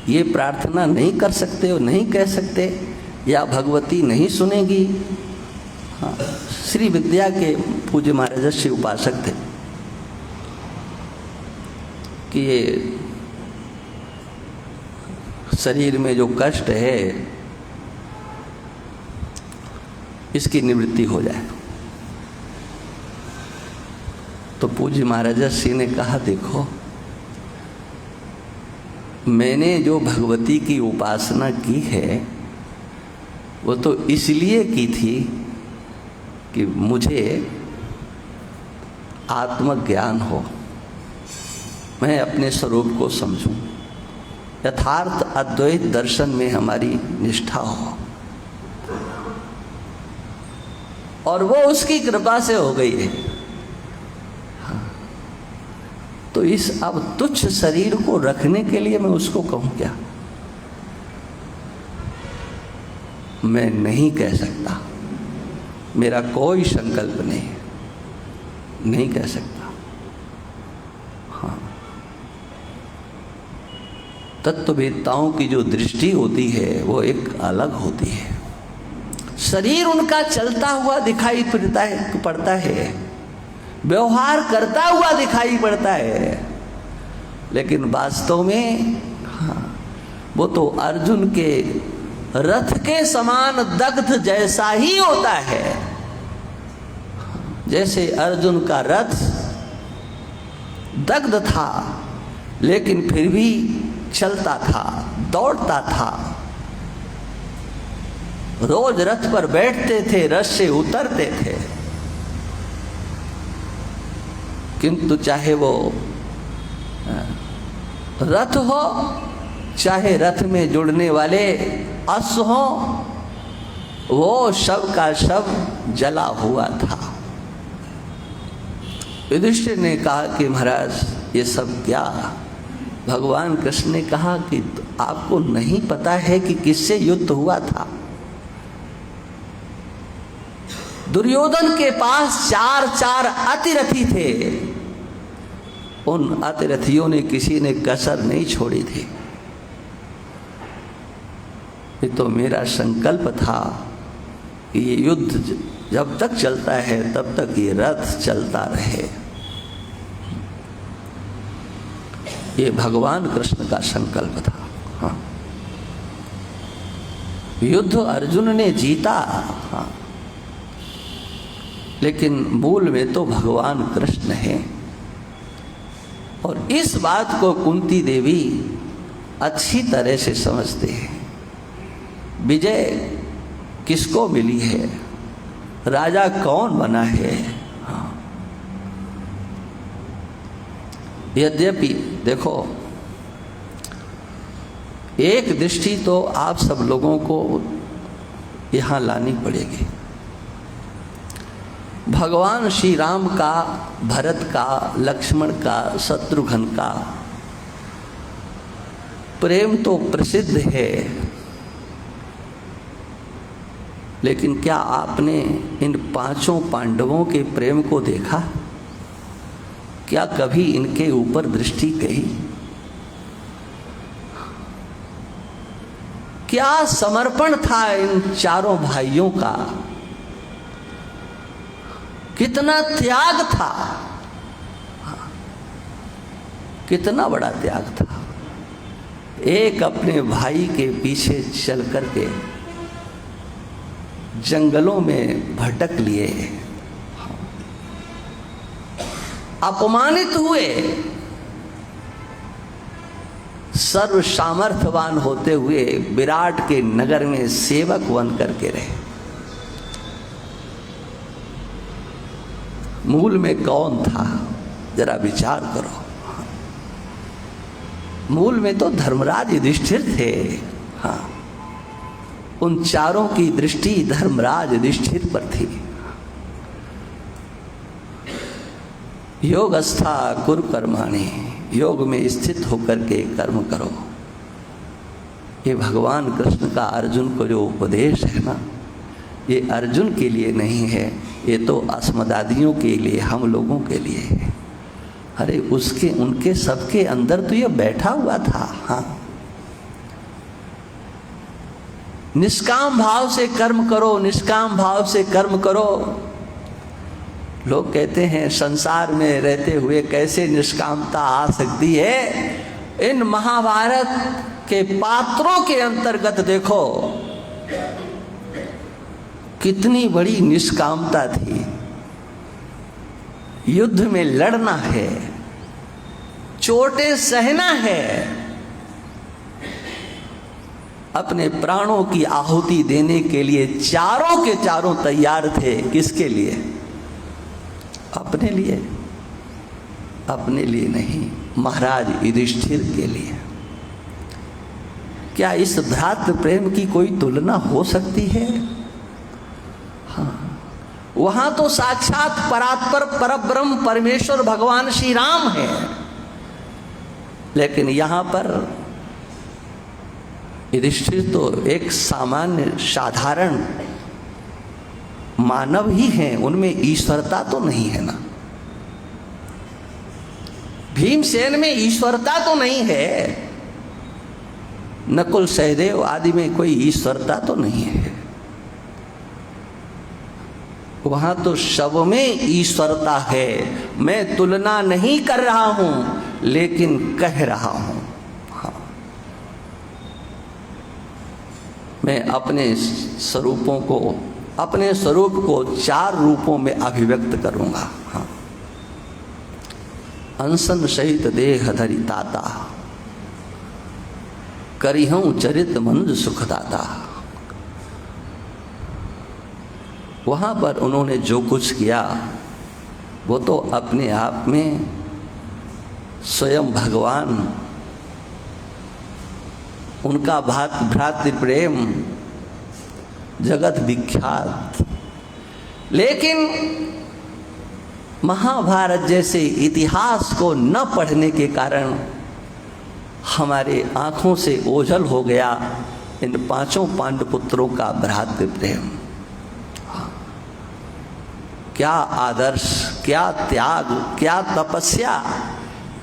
ये प्रार्थना नहीं कर सकते हो, नहीं कह सकते, या भगवती नहीं सुनेगी? हाँ, श्री विद्या के पूज्य महाराज श्री उपासक थे कि ये शरीर में जो कष्ट है इसकी निवृत्ति हो जाए। तो पूज्य महाराज श्री ने कहा, देखो मैंने जो भगवती की उपासना की है वो तो इसलिए की थी कि मुझे आत्मज्ञान हो, मैं अपने स्वरूप को समझूं, यथार्थ अद्वैत दर्शन में हमारी निष्ठा हो, और वो उसकी कृपा से हो गई है। तो इस अब तुच्छ शरीर को रखने के लिए मैं उसको कहूं क्या? मैं नहीं कह सकता, मेरा कोई संकल्प नहीं कह सकता। हाँ, तत्ववेत्ताओं की जो दृष्टि होती है वो एक अलग होती है। शरीर उनका चलता हुआ दिखाई पड़ता है, व्यवहार करता हुआ दिखाई पड़ता है, लेकिन वास्तव में हाँ, वो तो अर्जुन के रथ के समान दग्ध जैसा ही होता है। जैसे अर्जुन का रथ दग्ध था लेकिन फिर भी चलता था, दौड़ता था, रोज रथ पर बैठते थे, रथ से उतरते थे, किंतु चाहे वो रथ हो चाहे रथ में जुड़ने वाले अश्व हो, वो सब का सब जला हुआ था। युधिष्ठिर ने कहा कि महाराज ये सब क्या? भगवान कृष्ण ने कहा कि आपको नहीं पता है कि किससे युद्ध हुआ था? दुर्योधन के पास 4 अतिरथी थे, उन अतिरथियों ने किसी ने कसर नहीं छोड़ी थी। ये तो मेरा संकल्प था कि ये युद्ध जब तक चलता है तब तक ये रथ चलता रहे। ये भगवान कृष्ण का संकल्प था। हाँ, युद्ध अर्जुन ने जीता, हाँ, लेकिन मूल में तो भगवान कृष्ण है। और इस बात को कुंती देवी अच्छी तरह से समझते हैं। विजय किसको मिली है, राजा कौन बना है, हाँ, यद्यपि देखो, एक दृष्टि तो आप सब लोगों को यहाँ लानी पड़ेगी। भगवान श्री राम का, भरत का, लक्ष्मण का, शत्रुघ्न का प्रेम तो प्रसिद्ध है, लेकिन क्या आपने इन पांचों पांडवों के प्रेम को देखा? क्या कभी इनके ऊपर दृष्टि गई? क्या समर्पण था इन चारों भाइयों का, कितना त्याग था, कितना बड़ा त्याग था। एक अपने भाई के पीछे चल करके जंगलों में भटक लिए, अपमानित हुए, सर्व सामर्थ्यवान होते हुए विराट के नगर में सेवक बन करके रहे। मूल में कौन था, जरा विचार करो। मूल में तो धर्मराज युधिष्ठिर थे। हाँ, उन चारों की दृष्टि धर्मराज युधिष्ठिर पर थी। योगस्था कुरु कर्माणि, योग में स्थित होकर के कर्म करो। ये भगवान कृष्ण का अर्जुन को जो उपदेश है ना, ये अर्जुन के लिए नहीं है, ये तो अस्मदादियों के लिए, हम लोगों के लिए है। अरे उसके, उनके सबके अंदर तो ये बैठा हुआ था। हाँ, निष्काम भाव से कर्म करो, निष्काम भाव से कर्म करो। लोग कहते हैं संसार में रहते हुए कैसे निष्कामता आ सकती है। इन महाभारत के पात्रों के अंतर्गत देखो कितनी बड़ी निष्कामता थी। युद्ध में लड़ना है, चोटें सहना है, अपने प्राणों की आहुति देने के लिए चारों के चारों तैयार थे। किसके लिए? अपने लिए, अपने लिए नहीं, महाराज युधिष्ठिर के लिए। क्या इस भ्रातृ प्रेम की कोई तुलना हो सकती है? हाँ, वहां तो साक्षात परात्पर परब्रह्म परमेश्वर भगवान श्री राम है, लेकिन यहां पर युधिष्ठिर तो एक सामान्य साधारण मानव ही हैं, उनमें ईश्वरता तो नहीं है ना। भीमसेन में ईश्वरता तो नहीं है, नकुल सहदेव आदि में कोई ईश्वरता तो नहीं है। वहां तो शव में ईश्वरता है। मैं तुलना नहीं कर रहा हूं, लेकिन कह रहा हूं। हाँ, मैं अपने स्वरूपों को, अपने स्वरूप को चार रूपों में अभिव्यक्त करूंगा। हाँ, अंसन सहित देह धरि ताता, करिहूं चरित मनुज सुखदाता। वहां पर उन्होंने जो कुछ किया वो तो अपने आप में स्वयं भगवान, उनका भ्रातृ प्रेम जगत विख्यात। लेकिन महाभारत जैसे इतिहास को न पढ़ने के कारण हमारे आंखों से ओझल हो गया इन पांचों पांडुपुत्रों का भ्रातृ प्रेम। क्या आदर्श, क्या त्याग, क्या तपस्या,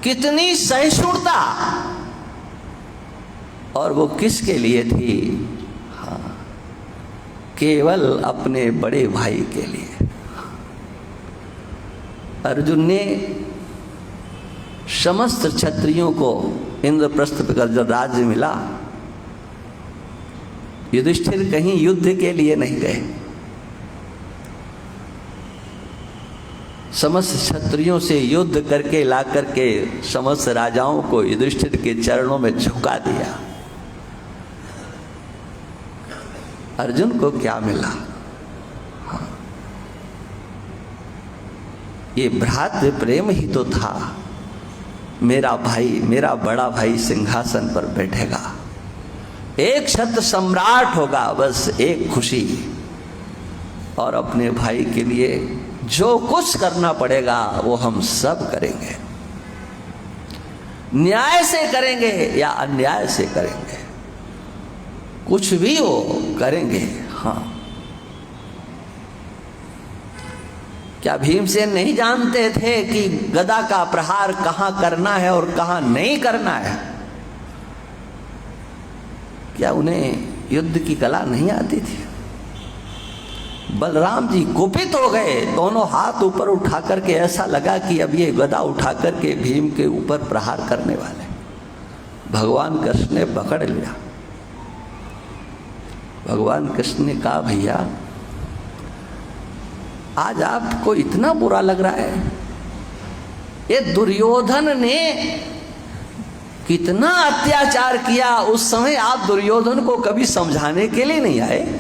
कितनी सहिष्णुता, और वो किसके लिए थी? हाँ, केवल अपने बड़े भाई के लिए। अर्जुन ने समस्त क्षत्रियों को इंद्रप्रस्थ पर जब राज्य मिला, युधिष्ठिर कहीं युद्ध के लिए नहीं गए। समस्त क्षत्रियों से युद्ध करके ला करके समस्त राजाओं को युधिष्ठिर के चरणों में झुका दिया। अर्जुन को क्या मिला? हाँ, ये भ्रातृ प्रेम ही तो था। मेरा भाई, मेरा बड़ा भाई सिंहासन पर बैठेगा, एक छत्र सम्राट होगा, बस एक खुशी। और अपने भाई के लिए जो कुछ करना पड़ेगा वो हम सब करेंगे, न्याय से करेंगे या अन्याय से करेंगे, कुछ भी हो करेंगे। हाँ, क्या भीमसेन नहीं जानते थे कि गदा का प्रहार कहां करना है और कहां नहीं करना है? क्या उन्हें युद्ध की कला नहीं आती थी? बलराम जी कुपित हो गए, दोनों हाथ ऊपर उठा करके ऐसा लगा कि अब ये गदा उठा करके भीम के ऊपर प्रहार करने वाले। भगवान कृष्ण ने पकड़ लिया। भगवान कृष्ण ने कहा, भैया आज आपको इतना बुरा लग रहा है? ये दुर्योधन ने कितना अत्याचार किया, उस समय आप दुर्योधन को कभी समझाने के लिए नहीं आए।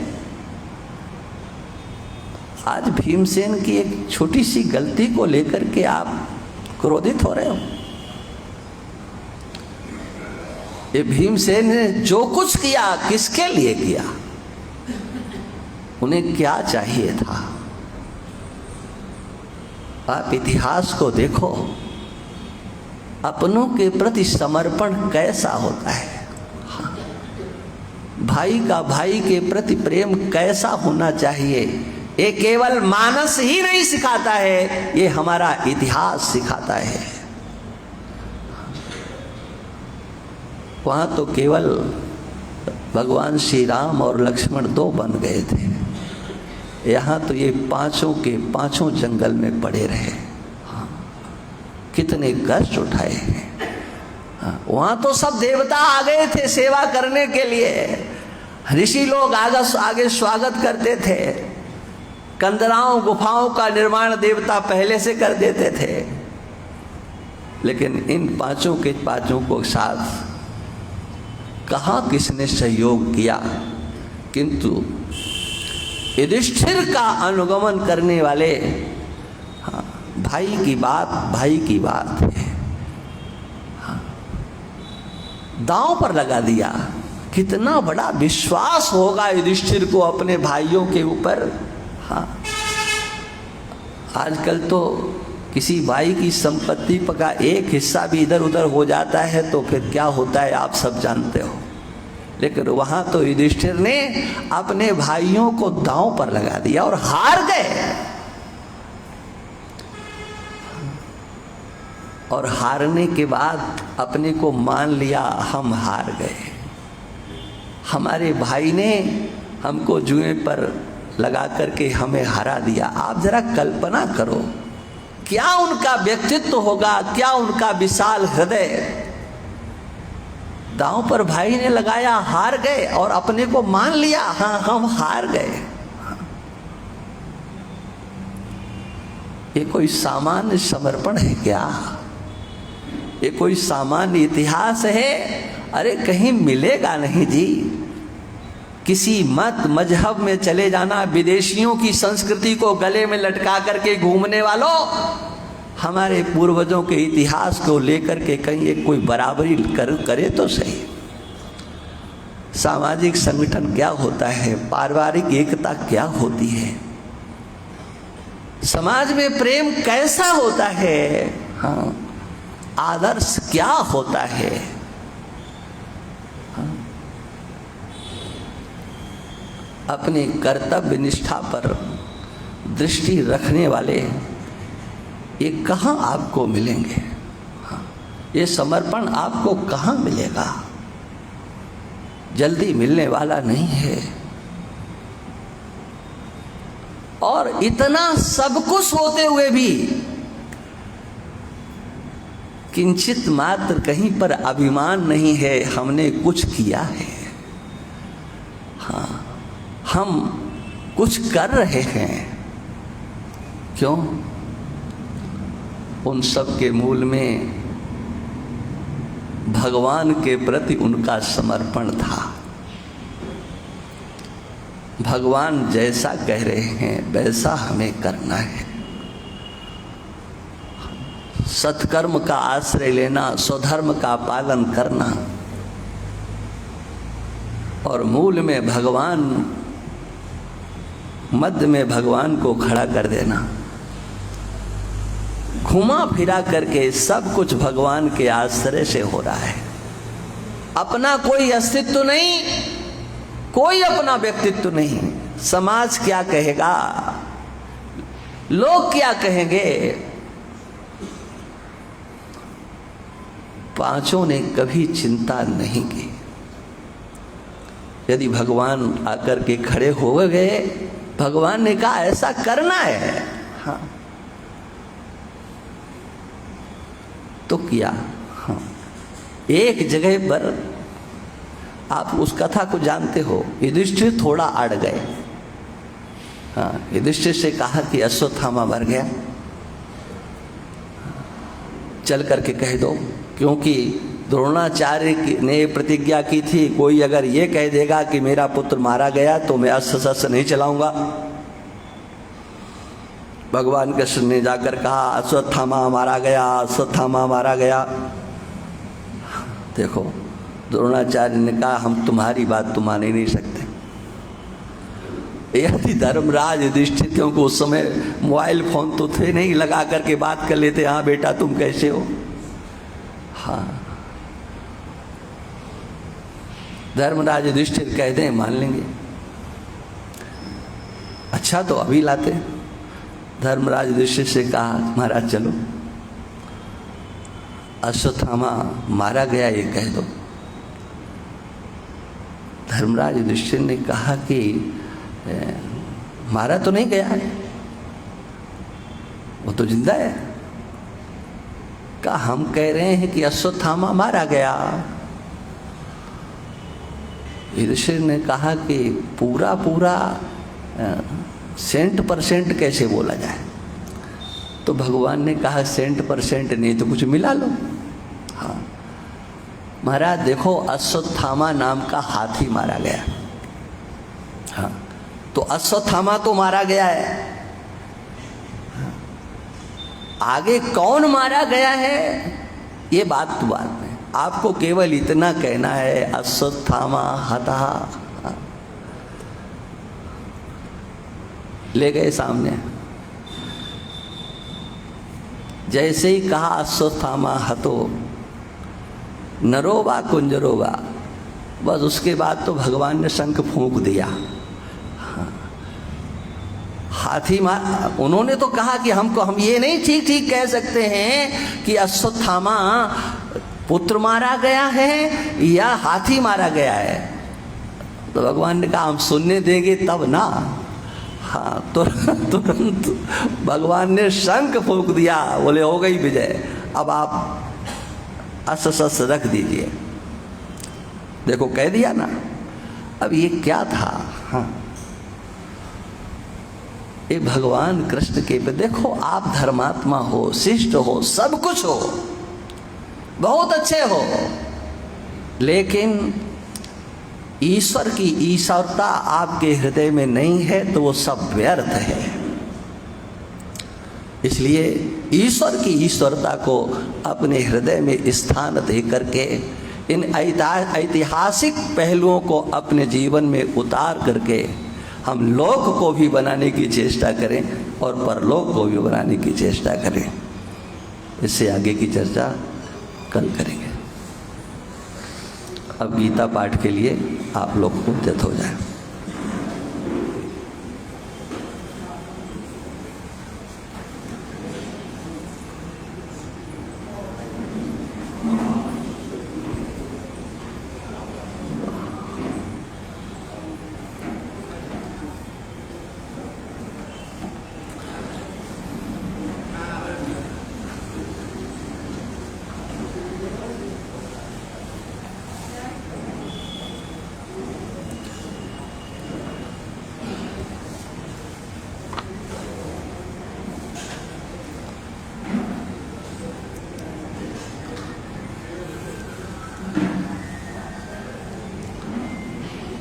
आज भीमसेन की एक छोटी सी गलती को लेकर के आप क्रोधित हो रहे हो। ये भीमसेन ने जो कुछ किया किसके लिए किया? उन्हें क्या चाहिए था? आप इतिहास को देखो, अपनों के प्रति समर्पण कैसा होता है, भाई का भाई के प्रति प्रेम कैसा होना चाहिए, ये केवल मानस ही नहीं सिखाता है, ये हमारा इतिहास सिखाता है। वहां तो केवल भगवान श्री राम और लक्ष्मण दो बन गए थे, यहाँ तो ये पांचों के पांचों जंगल में पड़े रहे। हाँ, कितने कष्ट उठाए हैं। हाँ, वहाँ तो सब देवता आ गए थे सेवा करने के लिए, ऋषि लोग आगे स्वागत करते थे, कंदराओं गुफाओं का निर्माण देवता पहले से कर देते थे। लेकिन इन पांचों के पांचों को साथ कहाँ किसने सहयोग किया? किंतु युधिष्ठिर का अनुगमन करने वाले, हाँ, भाई की बात है, हाँ, दांव पर लगा दिया। कितना बड़ा विश्वास होगा युधिष्ठिर को अपने भाइयों के ऊपर। हाँ, आजकल तो किसी भाई की संपत्ति का एक हिस्सा भी इधर उधर हो जाता है तो फिर क्या होता है आप सब जानते हो। लेकिन वहां तो युधिष्ठिर ने अपने भाइयों को दांव पर लगा दिया और हार गए। और हारने के बाद अपने को मान लिया, हम हार गए, हमारे भाई ने हमको जुए पर लगा करके हमें हरा दिया। आप जरा कल्पना करो क्या उनका व्यक्तित्व होगा, क्या उनका विशाल हृदय। दांव पर भाई ने लगाया, हार गए और अपने को मान लिया, हाँ हम हार गए। ये कोई सामान्य समर्पण है क्या? ये कोई सामान्य इतिहास है? अरे कहीं मिलेगा नहीं जी। किसी मत मजहब में चले जाना, विदेशियों की संस्कृति को गले में लटका करके घूमने वालों, हमारे पूर्वजों के इतिहास को लेकर के कहीं एक कोई बराबरी करे तो सही। सामाजिक संगठन क्या होता है, पारिवारिक एकता क्या होती है, समाज में प्रेम कैसा होता है, हाँ, आदर्श क्या होता है। हाँ, अपनी कर्तव्य निष्ठा पर दृष्टि रखने वाले ये कहाँ आपको मिलेंगे? हाँ, ये समर्पण आपको कहाँ मिलेगा? जल्दी मिलने वाला नहीं है। और इतना सब कुछ होते हुए भी किंचित मात्र कहीं पर अभिमान नहीं है, हमने कुछ किया है, हाँ हम कुछ कर रहे हैं। क्यों? उन सब के मूल में भगवान के प्रति उनका समर्पण था। भगवान जैसा कह रहे हैं वैसा हमें करना है। सत्कर्म का आश्रय लेना, स्वधर्म का पालन करना और मूल में भगवान, मध्य में भगवान को खड़ा कर देना। घुमा फिरा करके सब कुछ भगवान के आश्रय से हो रहा है। अपना कोई अस्तित्व नहीं, कोई अपना व्यक्तित्व नहीं। समाज क्या कहेगा, लोग क्या कहेंगे, पांचों ने कभी चिंता नहीं की। यदि भगवान आकर के खड़े हो गए, भगवान ने कहा ऐसा करना है, हाँ तो किया। हाँ, एक जगह पर आप उस कथा को जानते हो, युधिष्ठिर थोड़ा अड़ गए। हाँ, युधिष्ठिर से कहा कि अश्वत्थामा मर गया, चल करके कह दो, क्योंकि द्रोणाचार्य ने प्रतिज्ञा की थी कोई अगर ये कह देगा कि मेरा पुत्र मारा गया तो मैं अस्त्र शस्त्र नहीं चलाऊंगा। भगवान कृष्ण ने जाकर कहा अश्वत्थामा मारा गया, अश्वत्थामा मारा गया। देखो द्रोणाचार्य ने कहा हम तुम्हारी बात तो मान ही नहीं सकते। यदि धर्मराज युधिष्ठिर, क्योंकि उस समय मोबाइल फोन तो थे नहीं, लगा करके बात कर लेते, हाँ बेटा तुम कैसे हो। हाँ, धर्मराज युधिष्ठिर कह दें मान लेंगे। अच्छा तो अभी लाते। धर्मराज युधिष्ठिर से कहा महाराज चलो, अश्वत्थामा मारा गया ये कह दो। धर्मराज युधिष्ठिर ने कहा कि मारा तो नहीं गया है, वो तो जिंदा है। कहा हम कह रहे हैं कि अश्वत्थामा मारा गया। युधिष्ठिर ने कहा कि पूरा पूरा 100% कैसे बोला जाए। तो भगवान ने कहा 100% नहीं तो कुछ मिला लो। हाँ महाराज देखो, अश्वत्थामा नाम का हाथी मारा गया। हाँ तो अश्वत्थामा तो मारा गया है, आगे कौन मारा गया है ये बात तो बात में, आपको केवल इतना कहना है अश्वत्थामा हतः। ले गए सामने, जैसे ही कहा अश्वत्थामा हतो नरोवा कुंजरोवा, बस उसके बाद तो भगवान ने शंख फूंक दिया। हाथी मार, उन्होंने तो कहा कि हम ये नहीं ठीक कह सकते हैं कि अश्वत्थामा पुत्र मारा गया है या हाथी मारा गया है। तो भगवान ने कहा हम सुनने देंगे तब ना। हाँ तुरंत भगवान ने शंख फूंक दिया, बोले हो गई विजय, अब आप अस्त्र शस्त्र रख दीजिए। देखो कह दिया ना। अब ये क्या था, हाँ ये भगवान कृष्ण के पे देखो, आप धर्मात्मा हो, शिष्ट हो, सब कुछ हो, बहुत अच्छे हो, लेकिन ईश्वर की ईश्वरता आपके हृदय में नहीं है तो वो सब व्यर्थ है। इसलिए ईश्वर की ईश्वरता को अपने हृदय में स्थान दे करके इन ऐतिहासिक पहलुओं को अपने जीवन में उतार करके हम लोक को भी बनाने की चेष्टा करें और परलोक को भी बनाने की चेष्टा करें। इससे आगे की चर्चा कल करेंगे। अब गीता पाठ के लिए आप लोग उद्यत हो जाएं।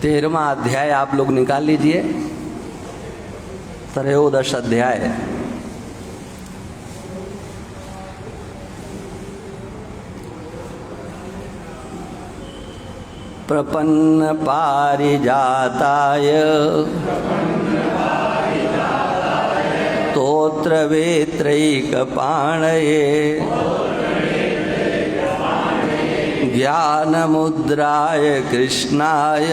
तेरहवां अध्याय आप लोग निकाल लीजिए, त्रयोदश अध्याय। प्रपन्न पारिजाताय स्तोत्र वेत्रैकपाणये ज्ञानमुद्राय कृष्णाय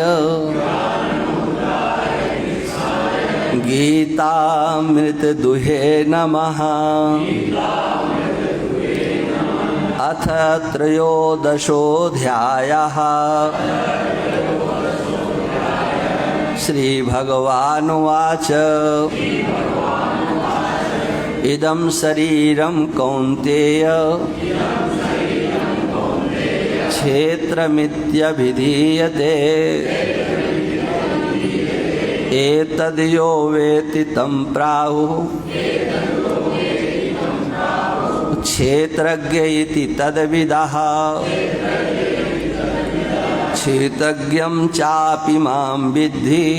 गीतामृतदुहे नमः। अथ त्रयोदशोऽध्यायः। श्रीभगवानुवाच इदं शरीरं कौन्तेय क्षेत्रमित्यभिधीयते एतद्यो वेत्ति तं प्राहुः क्षेत्रज्ञ इति तद्विदः। क्षेत्रज्ञं चापि मां विद्धि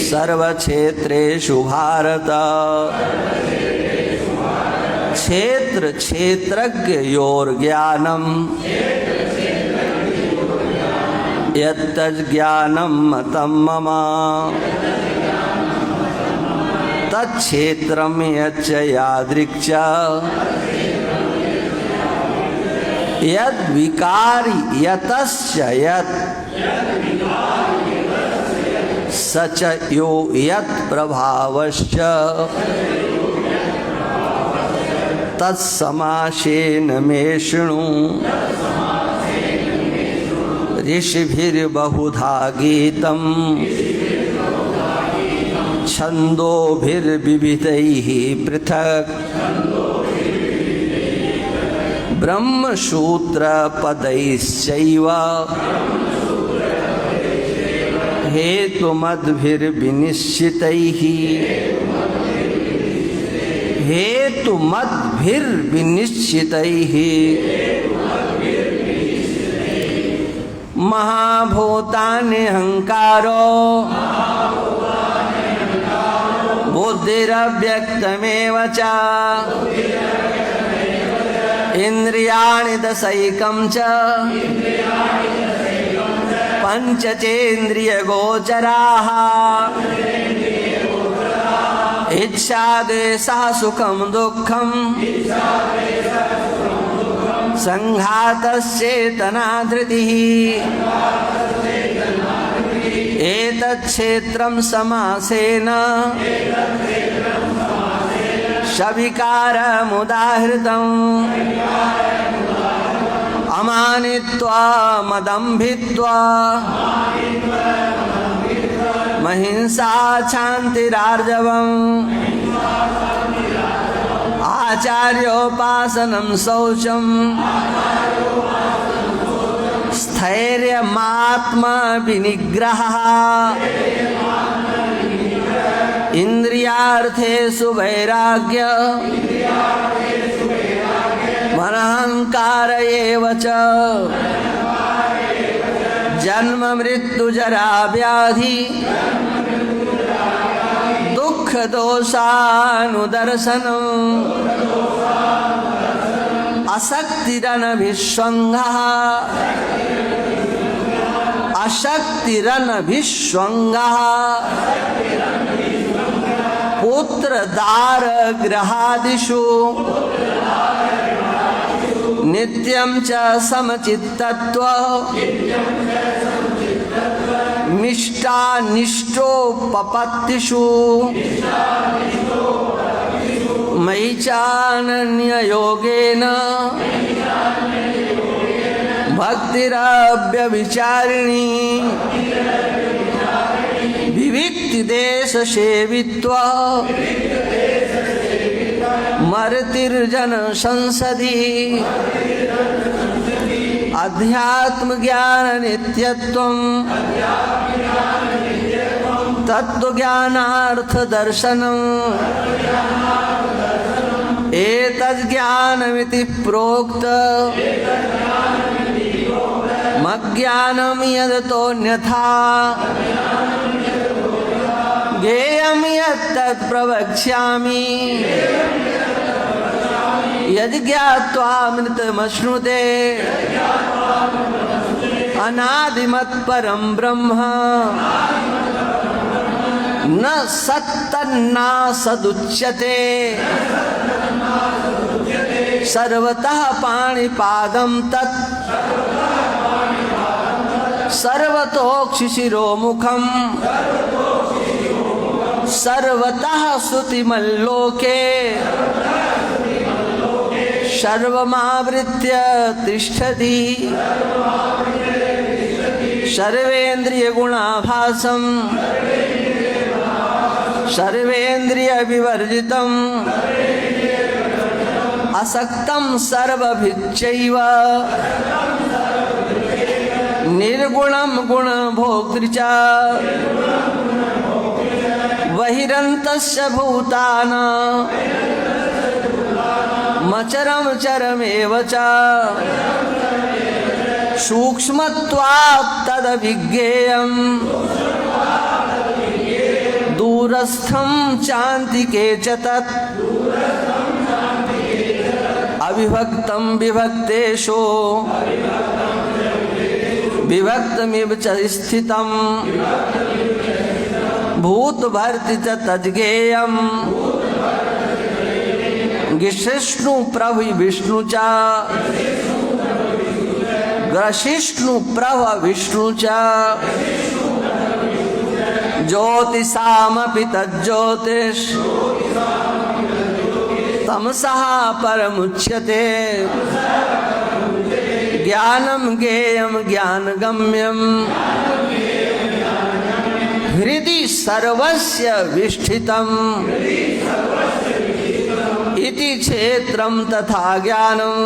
सर्वक्षेत्रेषु भारत। क्षेत्र क्षेत्रज्ञयोर्ज्ञानं यत्तज्ज्ञानं मतं मम तत्क्षेत्रं यच्च यादृक् च यद्विकारी यतश्च यत् स च यो यत्प्रभावश्च तत्समासेन मे शृणु। ऋषिभिर्बहुधा गीतं छन्दोभिर्विविधैः पृथक् ब्रह्मसूत्रपदैश्चैव हेतुमद्भिर्विनिश्चितैः महाभूतानि अहंकारो बुद्धिरव्यक्तमेव च इंद्रियाणि दशैकं च पंचचेन्द्रियगोचराः इच्छाद्वेषः सुखं दुःखं संघातश्चेतना धृतिः एतच्छेत्रं समासेन सविकारमुदाहृतम् अमानित्वा मदम्भित्वा महिंसा क्षान्तिरार्जवम् आचार्योपासनं शौचम् स्थैर्यमात्मविनिग्रहः इंद्रियार्थेषु वैराग्य मनहंकार एव च जन्म मृत्यु जरा व्याधि दुख दोषानुदर्शनम् अशक्तिरनभिष्वङ्गः अशक्तिरनभिष्वङ्गः पुत्रदार गृहादिषु नित्यं च समचित्तत्व मिष्टानिष्टोपपत्तिषु मयि चानन्ययोगेन भक्तिरव्यभिचारिणी विविक्तिदेशसेवित्वा मर्तिर्जन संसदि अध्यात्म ज्ञान नित्यत्वं तत्त्वज्ञानार्थ दर्शनम् एतज्ज्ञानमिति प्रोक्त मज्ञानं यदतोऽन्यथा ज्ञेयं यत्तत् प्रवक्ष्यामि यदि ज्ञात्वामृतमश्नुते अनादिमत् परं ब्रह्म न सत्तन्नासदुच्यते सर्वतः पाणिपादं तत् सर्वतोक्षिशिरोमुखं सर्वतः श्रुतिमल्लोके सर्वमावृत्य तिष्ठति सर्वेन्द्रियगुणाभासं सर्वेन्द्रियविवर्जितम् असक्तं सर्वभिच्चैव निर्गुणं गुणभोक्तृ च बहिरन्तस्य भूतानां मचरं चरमेव च सूक्ष्मत्वात् तदभिज्ञेयम् दूरस्थं चान्तिके च तत् अविभक्तं विभक्तेषु विभक्तमिव च स्थितं भूतभर्तृ च तज्ज्ञेयम् गिष्णु प्रभु विष्णु च ग्रशिष्णु प्रभ विष्णु च ज्योतिषामपि तज्ज्योतिष तमसः परमुच्यते ज्ञानं ज्ञेयं ज्ञानगम्यं हृदि सर्वस्य विष्ठितम् इति क्षेत्रं तथा ज्ञानं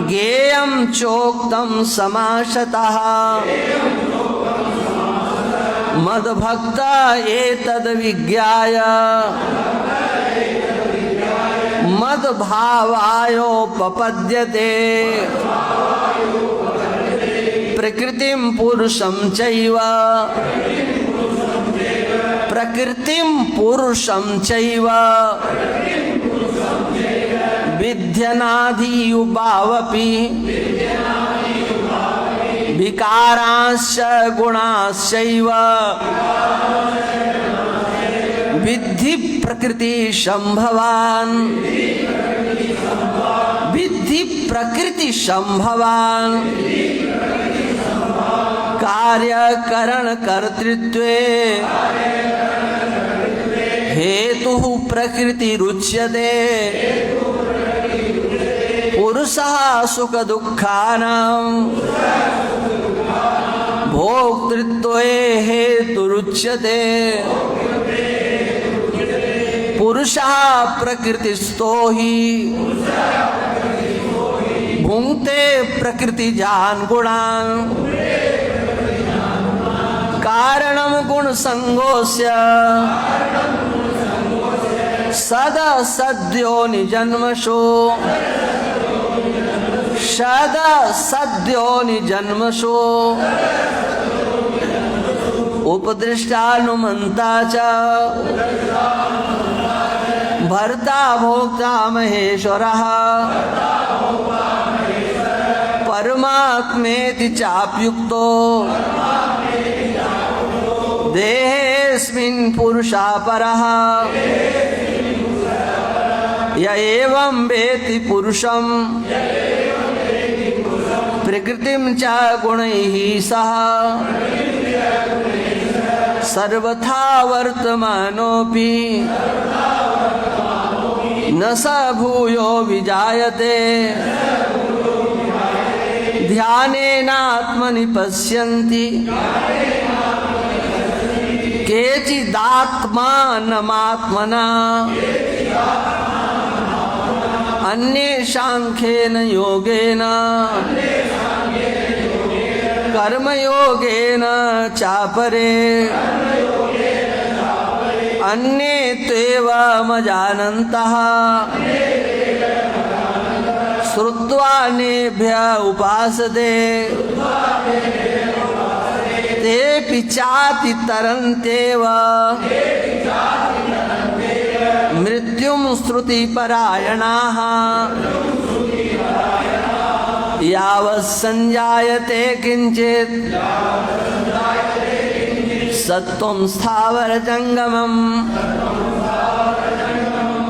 ज्ञेयं चोक्तं समासतः मद्भक्ता एतद्विज्ञाय मद्भावायोपपद्यते प्रकृतिं पुरुषं चैव प्रकृतिं पुरुषं चैव विध्यनाधि उभावपि विकारांश्च गुणाश्चैव विद्धि प्रकृति संभवान् विद्धि प्रकृति संभवान् कार्यकरण कर्तृत्वे हेतुः प्रकृतिरुच्यते पुरुषः सुख दुःखानां भोक्तृत्वे हेतुरुच्यते पुरुषः प्रकृतिस्थो हि भुङ्क्ते प्रकृतिजान् गुणान् कारणं गुणसङ्गोऽस्य सदा सद्यो निजन्मसु सदा सद्यो निजन्मसु उपदृष्टानुमन्ता च भर्ता भोक्ता महेश्वरः परमात्मेति चाप्युक्तो देहेऽस्मिन् पुरुषः परः य एवं वेत्ति पुरुषं प्रकृतिं च गुणैः सह सर्वथा वर्तमानोऽपि न स भूयो विजायते ध्यानेनात्मनि पश्यन्ति केचिदात्मानमात्मना अन्ये सांख्येन योगेन कर्मयोगेन चापरे अन्ये त्वेवमजानन्तः श्रुत्वा नेभ्य उपासते तेऽपि चाति तरन्त्येव मृत्युं श्रुतिपरायणाः यावत् संजायते किंचित् सत्त्वं स्थावर जंगमम्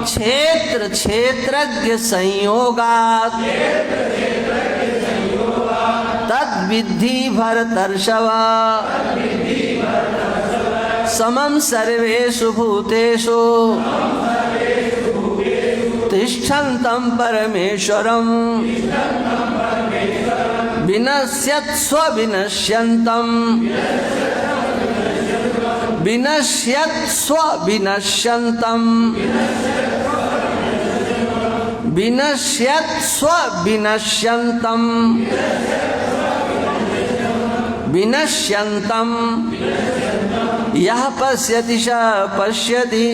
क्षेत्र क्षेत्रज्ञ संयोगात् तद्विद्धि भरतर्षभ समं सर्वेषु भूतेषु तिष्ठन्तं परमेश्वरं विनश्यत्स्व विनश्यन्तं विनश्यत्स्व विनश्यन्तं विनश्यत्स्व विनश्यन्तं विनश्यन्तं यः पश्यति स पश्यति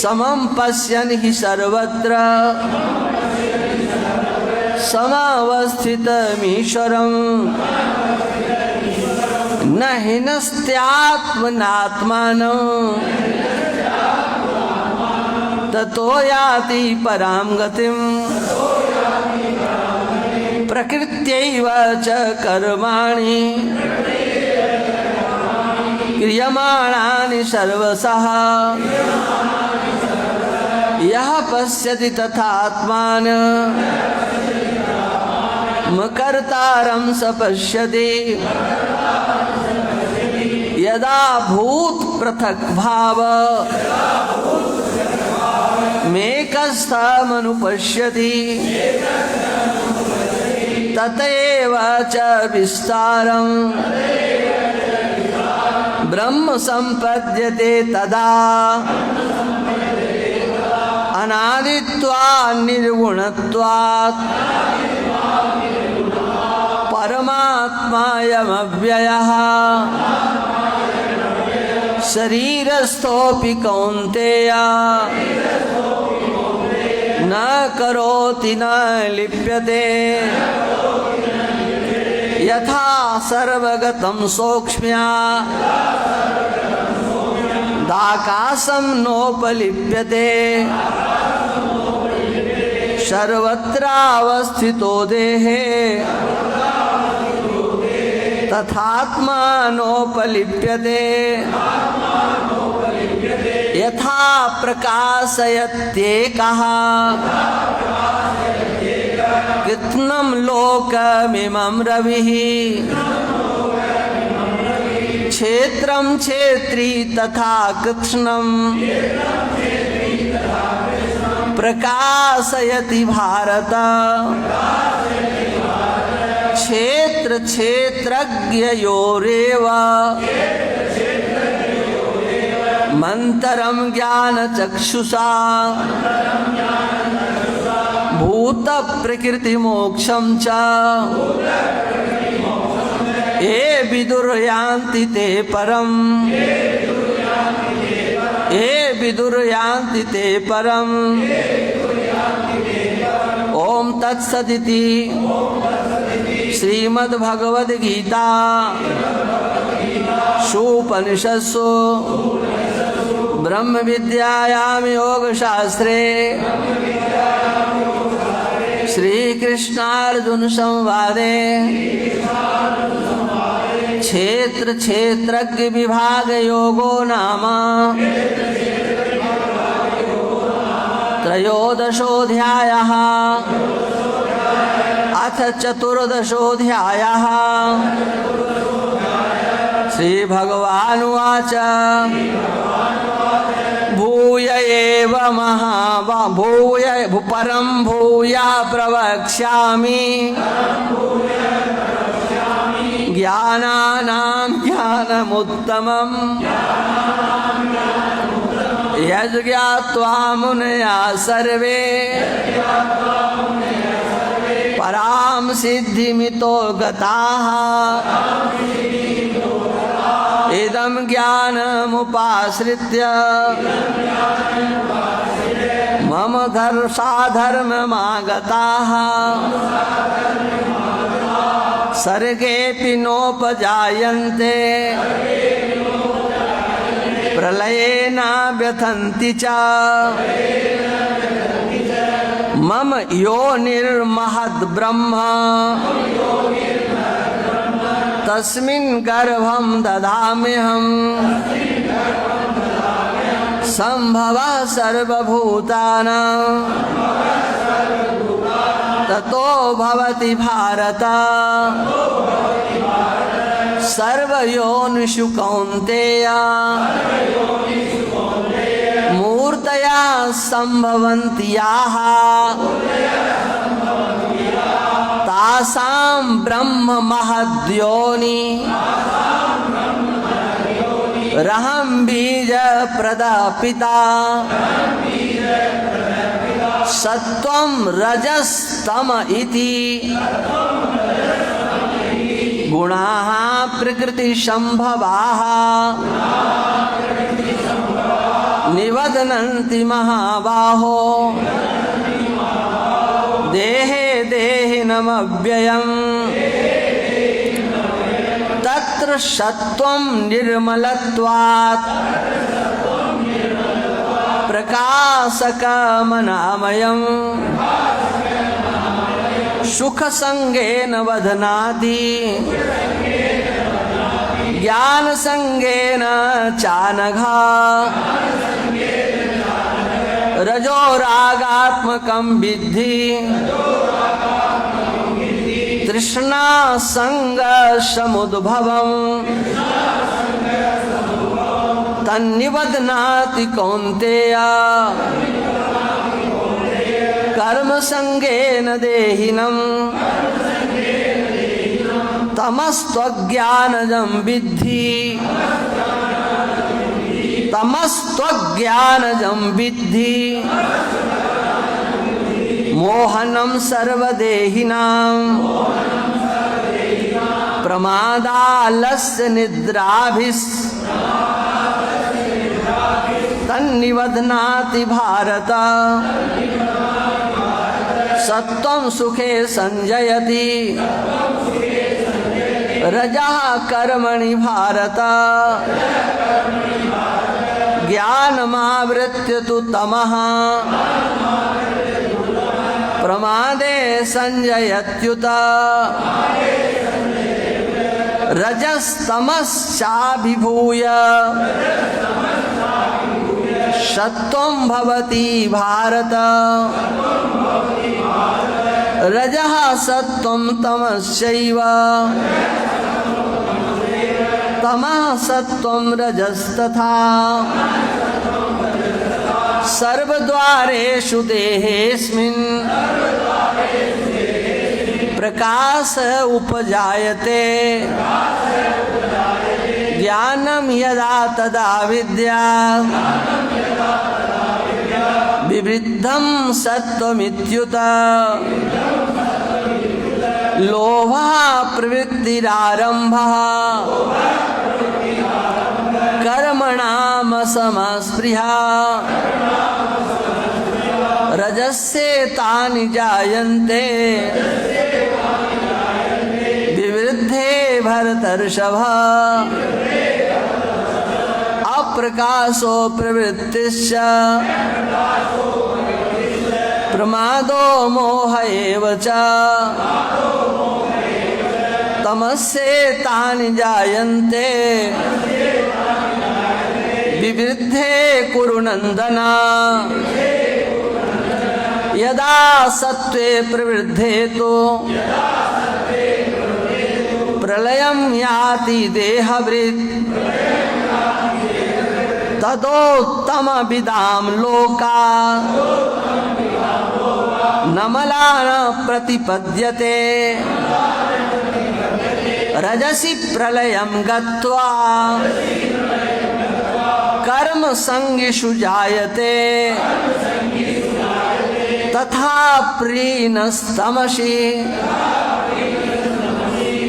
समं पश्यन् हि सर्वत्र समावस्थितमीश्वरम् न हिनस्त्यात्मनात्मानं ततो याति परां गतिम् प्रकृत्यैव च कर्माणि क्रियमाणानि सर्वशः यः पश्यति तथात्मानं कर्तारं स पश्यति यदा भूत पृथक भाव मेकस्थमनुपश्यति ततएव च विस्तारं ब्रह्म संपद्यते तदा अनादित्वात् निर्गुणत्वात् परमात्मायमव्ययः शरीरस्थोऽपि कौन्तेय न करोति न लिप्यते यथा सर्वगतं सौक्ष्म्या दाकाशं नोपलिप्यते सर्वत्रावस्थितो देहे तथात्मानोपलिप्यते यथा प्रकाशयत्येकः कृत्स्नं लोकमिमं रविः क्षेत्रं क्षेत्री तथा कृत्स्नं प्रकाशयति भारत क्षेत्र क्षेत्रज्ञयोरेव मंतरं ज्ञानचक्षुषा भूत प्रकृति मोक्षं च ये विदुर्यान्ति ते परम् ये विदुर्यान्ति ते परम् ओम तत्सदिति श्रीमद्भगवद्गीता उपनिषत्सु ब्रह्म विद्यायां योगशास्त्रे श्रीकृष्णार्जुन संवादे क्षेत्र क्षेत्रज्ञ विभाग योगो नाम त्रयोदशोऽध्यायः अथ चतुर्दशोऽध्यायः श्रीभगवानुवाच भूय एव भूय परं भूया प्रवक्ष्यामि ज्ञानानां ज्ञानमुत्तमम् यज्ञात्वा मुनया सर्वे परां सिद्धिमितो गताः इदं ज्ञानमुपाश्रित्य मम साधर्ममागताः सर्गेऽपि नोपजायन्ते प्रलयेन व्यथन्ति च मम योनिर्महद्ब्रह्म तस्मिन् गर्भं दधाम्यहम् सम्भवः सर्वभूतानां ततो भवति भारत सर्वयोनिषु कौन्तेय मूर्तया सम्भवन्ति याः तासां ब्रह्म महद्योनि रहं बीज प्रदः पिता सत्वं रजस्तम इति गुणाः प्रकृति संभवाः निबध्नन्ति महाबाहो देहे देहिनमव्ययम् तत्र सत्वं निर्मलत्वात् प्रकाशकमनामयम् सुखसंगेन बध्नाति ज्ञानसंगेन चानघ रजोरागात्मकं विद्धि तृष्णासंगसमुद्भवम् तन्निबध्नाति कौन्तेय कर्मसंगेन देहिनम् तमस्त्वज्ञानजं विद्धि तमस्त्वज्ञानजं विद्धि मोहनं सर्वदेहिनां प्रमादालस्य निद्राभिः तन्निबध्नाति भारत सत्वं सुखे संजयति रजः कर्मणि भारत ज्ञानमावृत्य तु तमः प्रमादे संजयत्युत रजस्तमश्चाभिभूय सत्वं भवति भारत रजः सत्वं तमश्चैव तमः सत्वं रजस्तथा सर्वद्वारेषु देहेऽस्मिन् प्रकाश उपजायते ज्ञानं यदा तदा विद्यात् विवृद्धं सत्वमित्युत लोभः प्रवृत्तिरारम्भः कर्मणामसमस्पृहा रजस्येतानि जायन्ते विवृद्धे भरतर्षभ अप्रकाशो प्रवृत्तिश्च प्रमादो मोह एव च तमस्येतानि जायन्ते विवृद्धे कुरु नन्दन यदा सत्त्वे प्रवृद्धे तु प्रलयं याति देहभृत् तदोत्तमविदां लोका नमलान प्रतिपद्यते रजसि प्रलयं गत्वा कर्म संगिषु जायते तथा प्रीनस्तमसि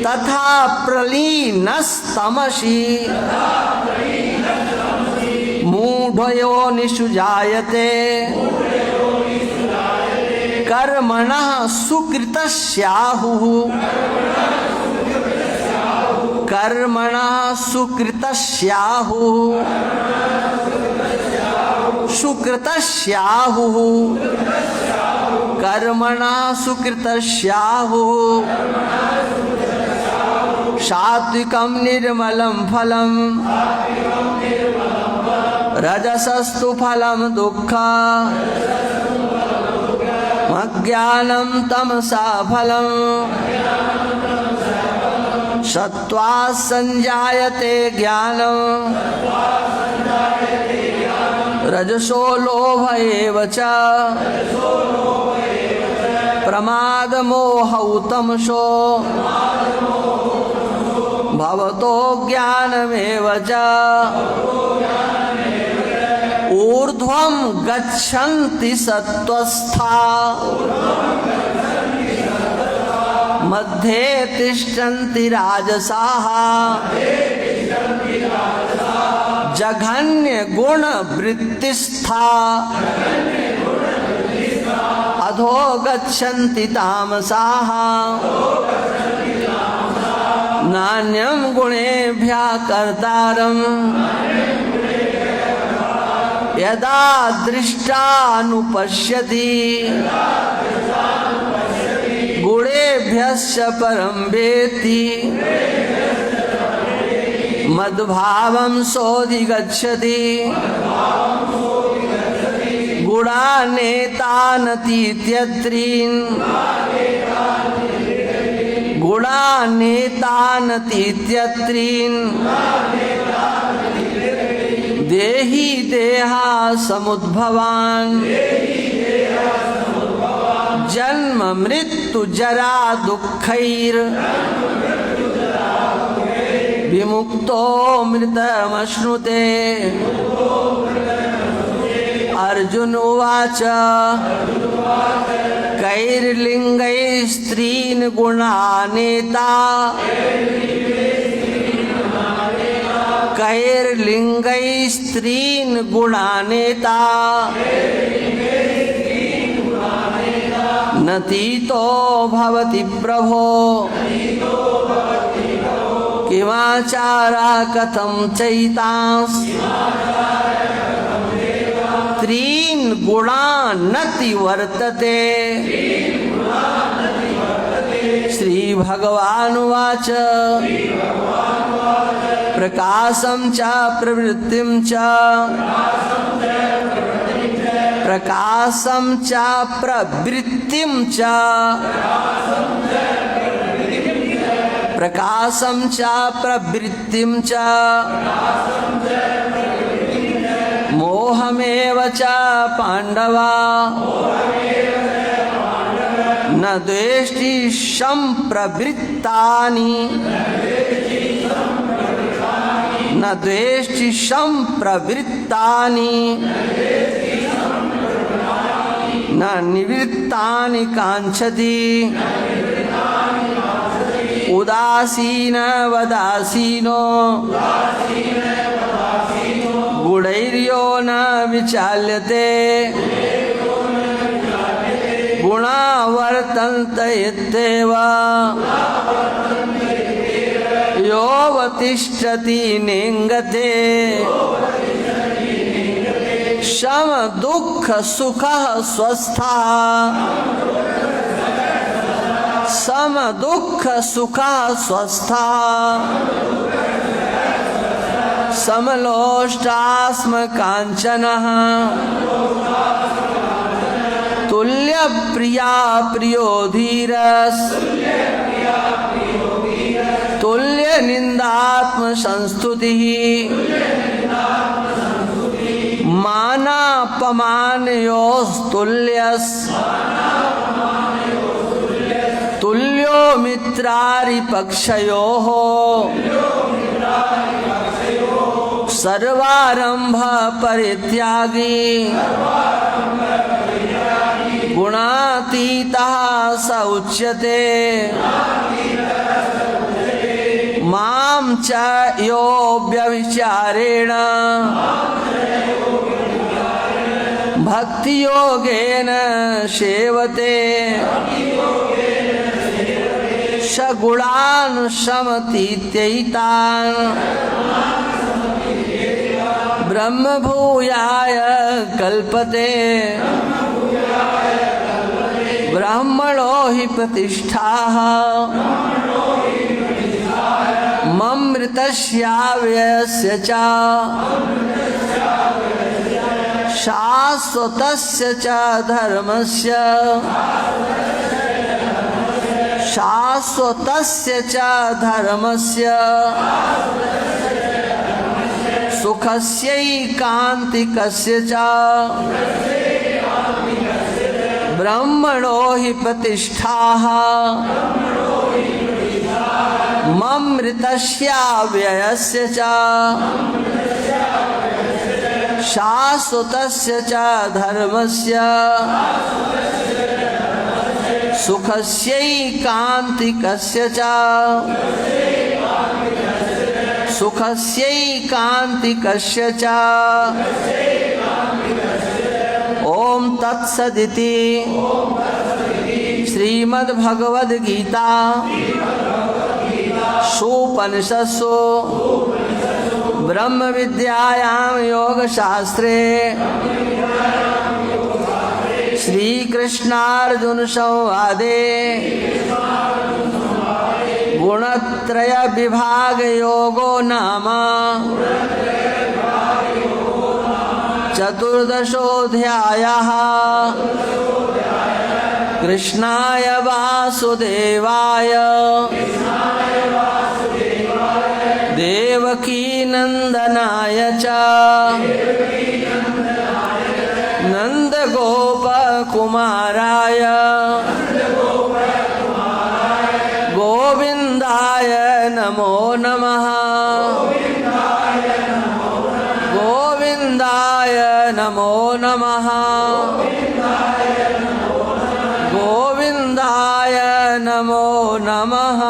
तथा प्रलीनस्तमसि मूढयोनिषु जायते कर्मणः सुकृतस्याहुः कर्मणः सुकृतस्याहुः सुकृतस्याहुः कर्मणः सुकृतस्याहुः सात्विकं निर्मलं फलं रजसस्तु फलं दुःखम् अज्ञानं तमसा फलं सत्त्वात् संजायते ज्ञानं रजसो लोभ एव च प्रमादमोहौ तमसो भवतो ज्ञानमेव च ऊर्ध्वं गच्छन्ति सत्त्वस्था मध्ये तिष्ठन्ति राजसाः जघन्य गुण वृत्तिस्था अधो गच्छन्ति तामसाः नान्यं गुणेभ्यः कर्तारं यदा दृष्टानुपश्यति गुणेभ्यश्च परं वेत्ति मद्भावं सोऽधिगच्छति गुणानेतानतीत्यत्रीन् गुणानेतानतीत्यत्रीन् देहि देहा समुद्भवान् जन्म मृत्यु जरा दुःखैर् विमुक्तो मृतमश्नुते। अर्जुन उवाच कैर्लिङ्गैः स्त्रीन् गुणानेता कैर्लिङ्गैः स्त्रीन् गुणानेता नतीतो भवति प्रभो किमाचारा कथं चैतांस् त्रीन् गुणान् नतिवर्तते। श्री भगवानुवाच प्रकाशं च प्रवृत्तिं च प्रकाशं च प्रवृत्तिं च प्रकाशं च प्रवृत्तिं च मोहमेव च पाण्डवा न द्वेष्टि संप्रवृत्तानि न द्वेष्टि संप्रवृत्तानि न निवृत्तानि कांक्षति उदासीन वदासीनो गुणैर्यो न विचाल्यते गुणा वर्तन्ते इत्येव योऽवतिष्ठति नेङ्गते शम दुःख सुखः स्वस्थः सम दुःख सुखः स्वस्थः समलोष्टास्म काञ्चनः तुल्य प्रिया प्रियो धीरस् तुल्य निंदात्म संस्तुतिः मानापमानयोस्तुल्यस् तुल्यो मित्रारिपक्षयोः सर्वारंभ परित्यागी गुणातीतः स उच्यते मां च यो व्यभिचारेण भक्ति योगेन सेवते सगुणान् समतीत्यैतान् ब्रह्मभूयाय कल्पते ब्रह्मणो हि प्रतिष्ठाः ममृतस्याव्ययस्य च शाश्वतस्य च धर्मस्य शाश्वतस्य च धर्मस्य सुखस्यैकान्तिकस्य च ब्रह्मणो हि प्रतिष्ठाः ममृतस्याव्ययस्य च शाश्वतस्य च धर्मस्य सुखस्यैकान्तिकस्य च सुखस्यैकान्तिकस्य च ओम तत्सदिति श्रीमद्भगवद्गीता सुपनिषत्सु ब्रह्म विद्यायां योगशास्त्रे श्रीकृष्णार्जुन संवादे गुणत्रय विभाग योगो नाम चतुर्दशोऽध्यायः। कृष्णाय वासुदेवाय देवकी नंदनाय च नंदगोपकुमाराय गोविंदाय नमो नमः गोविंदाय नमो नमः गोविंदाय नमो नमः।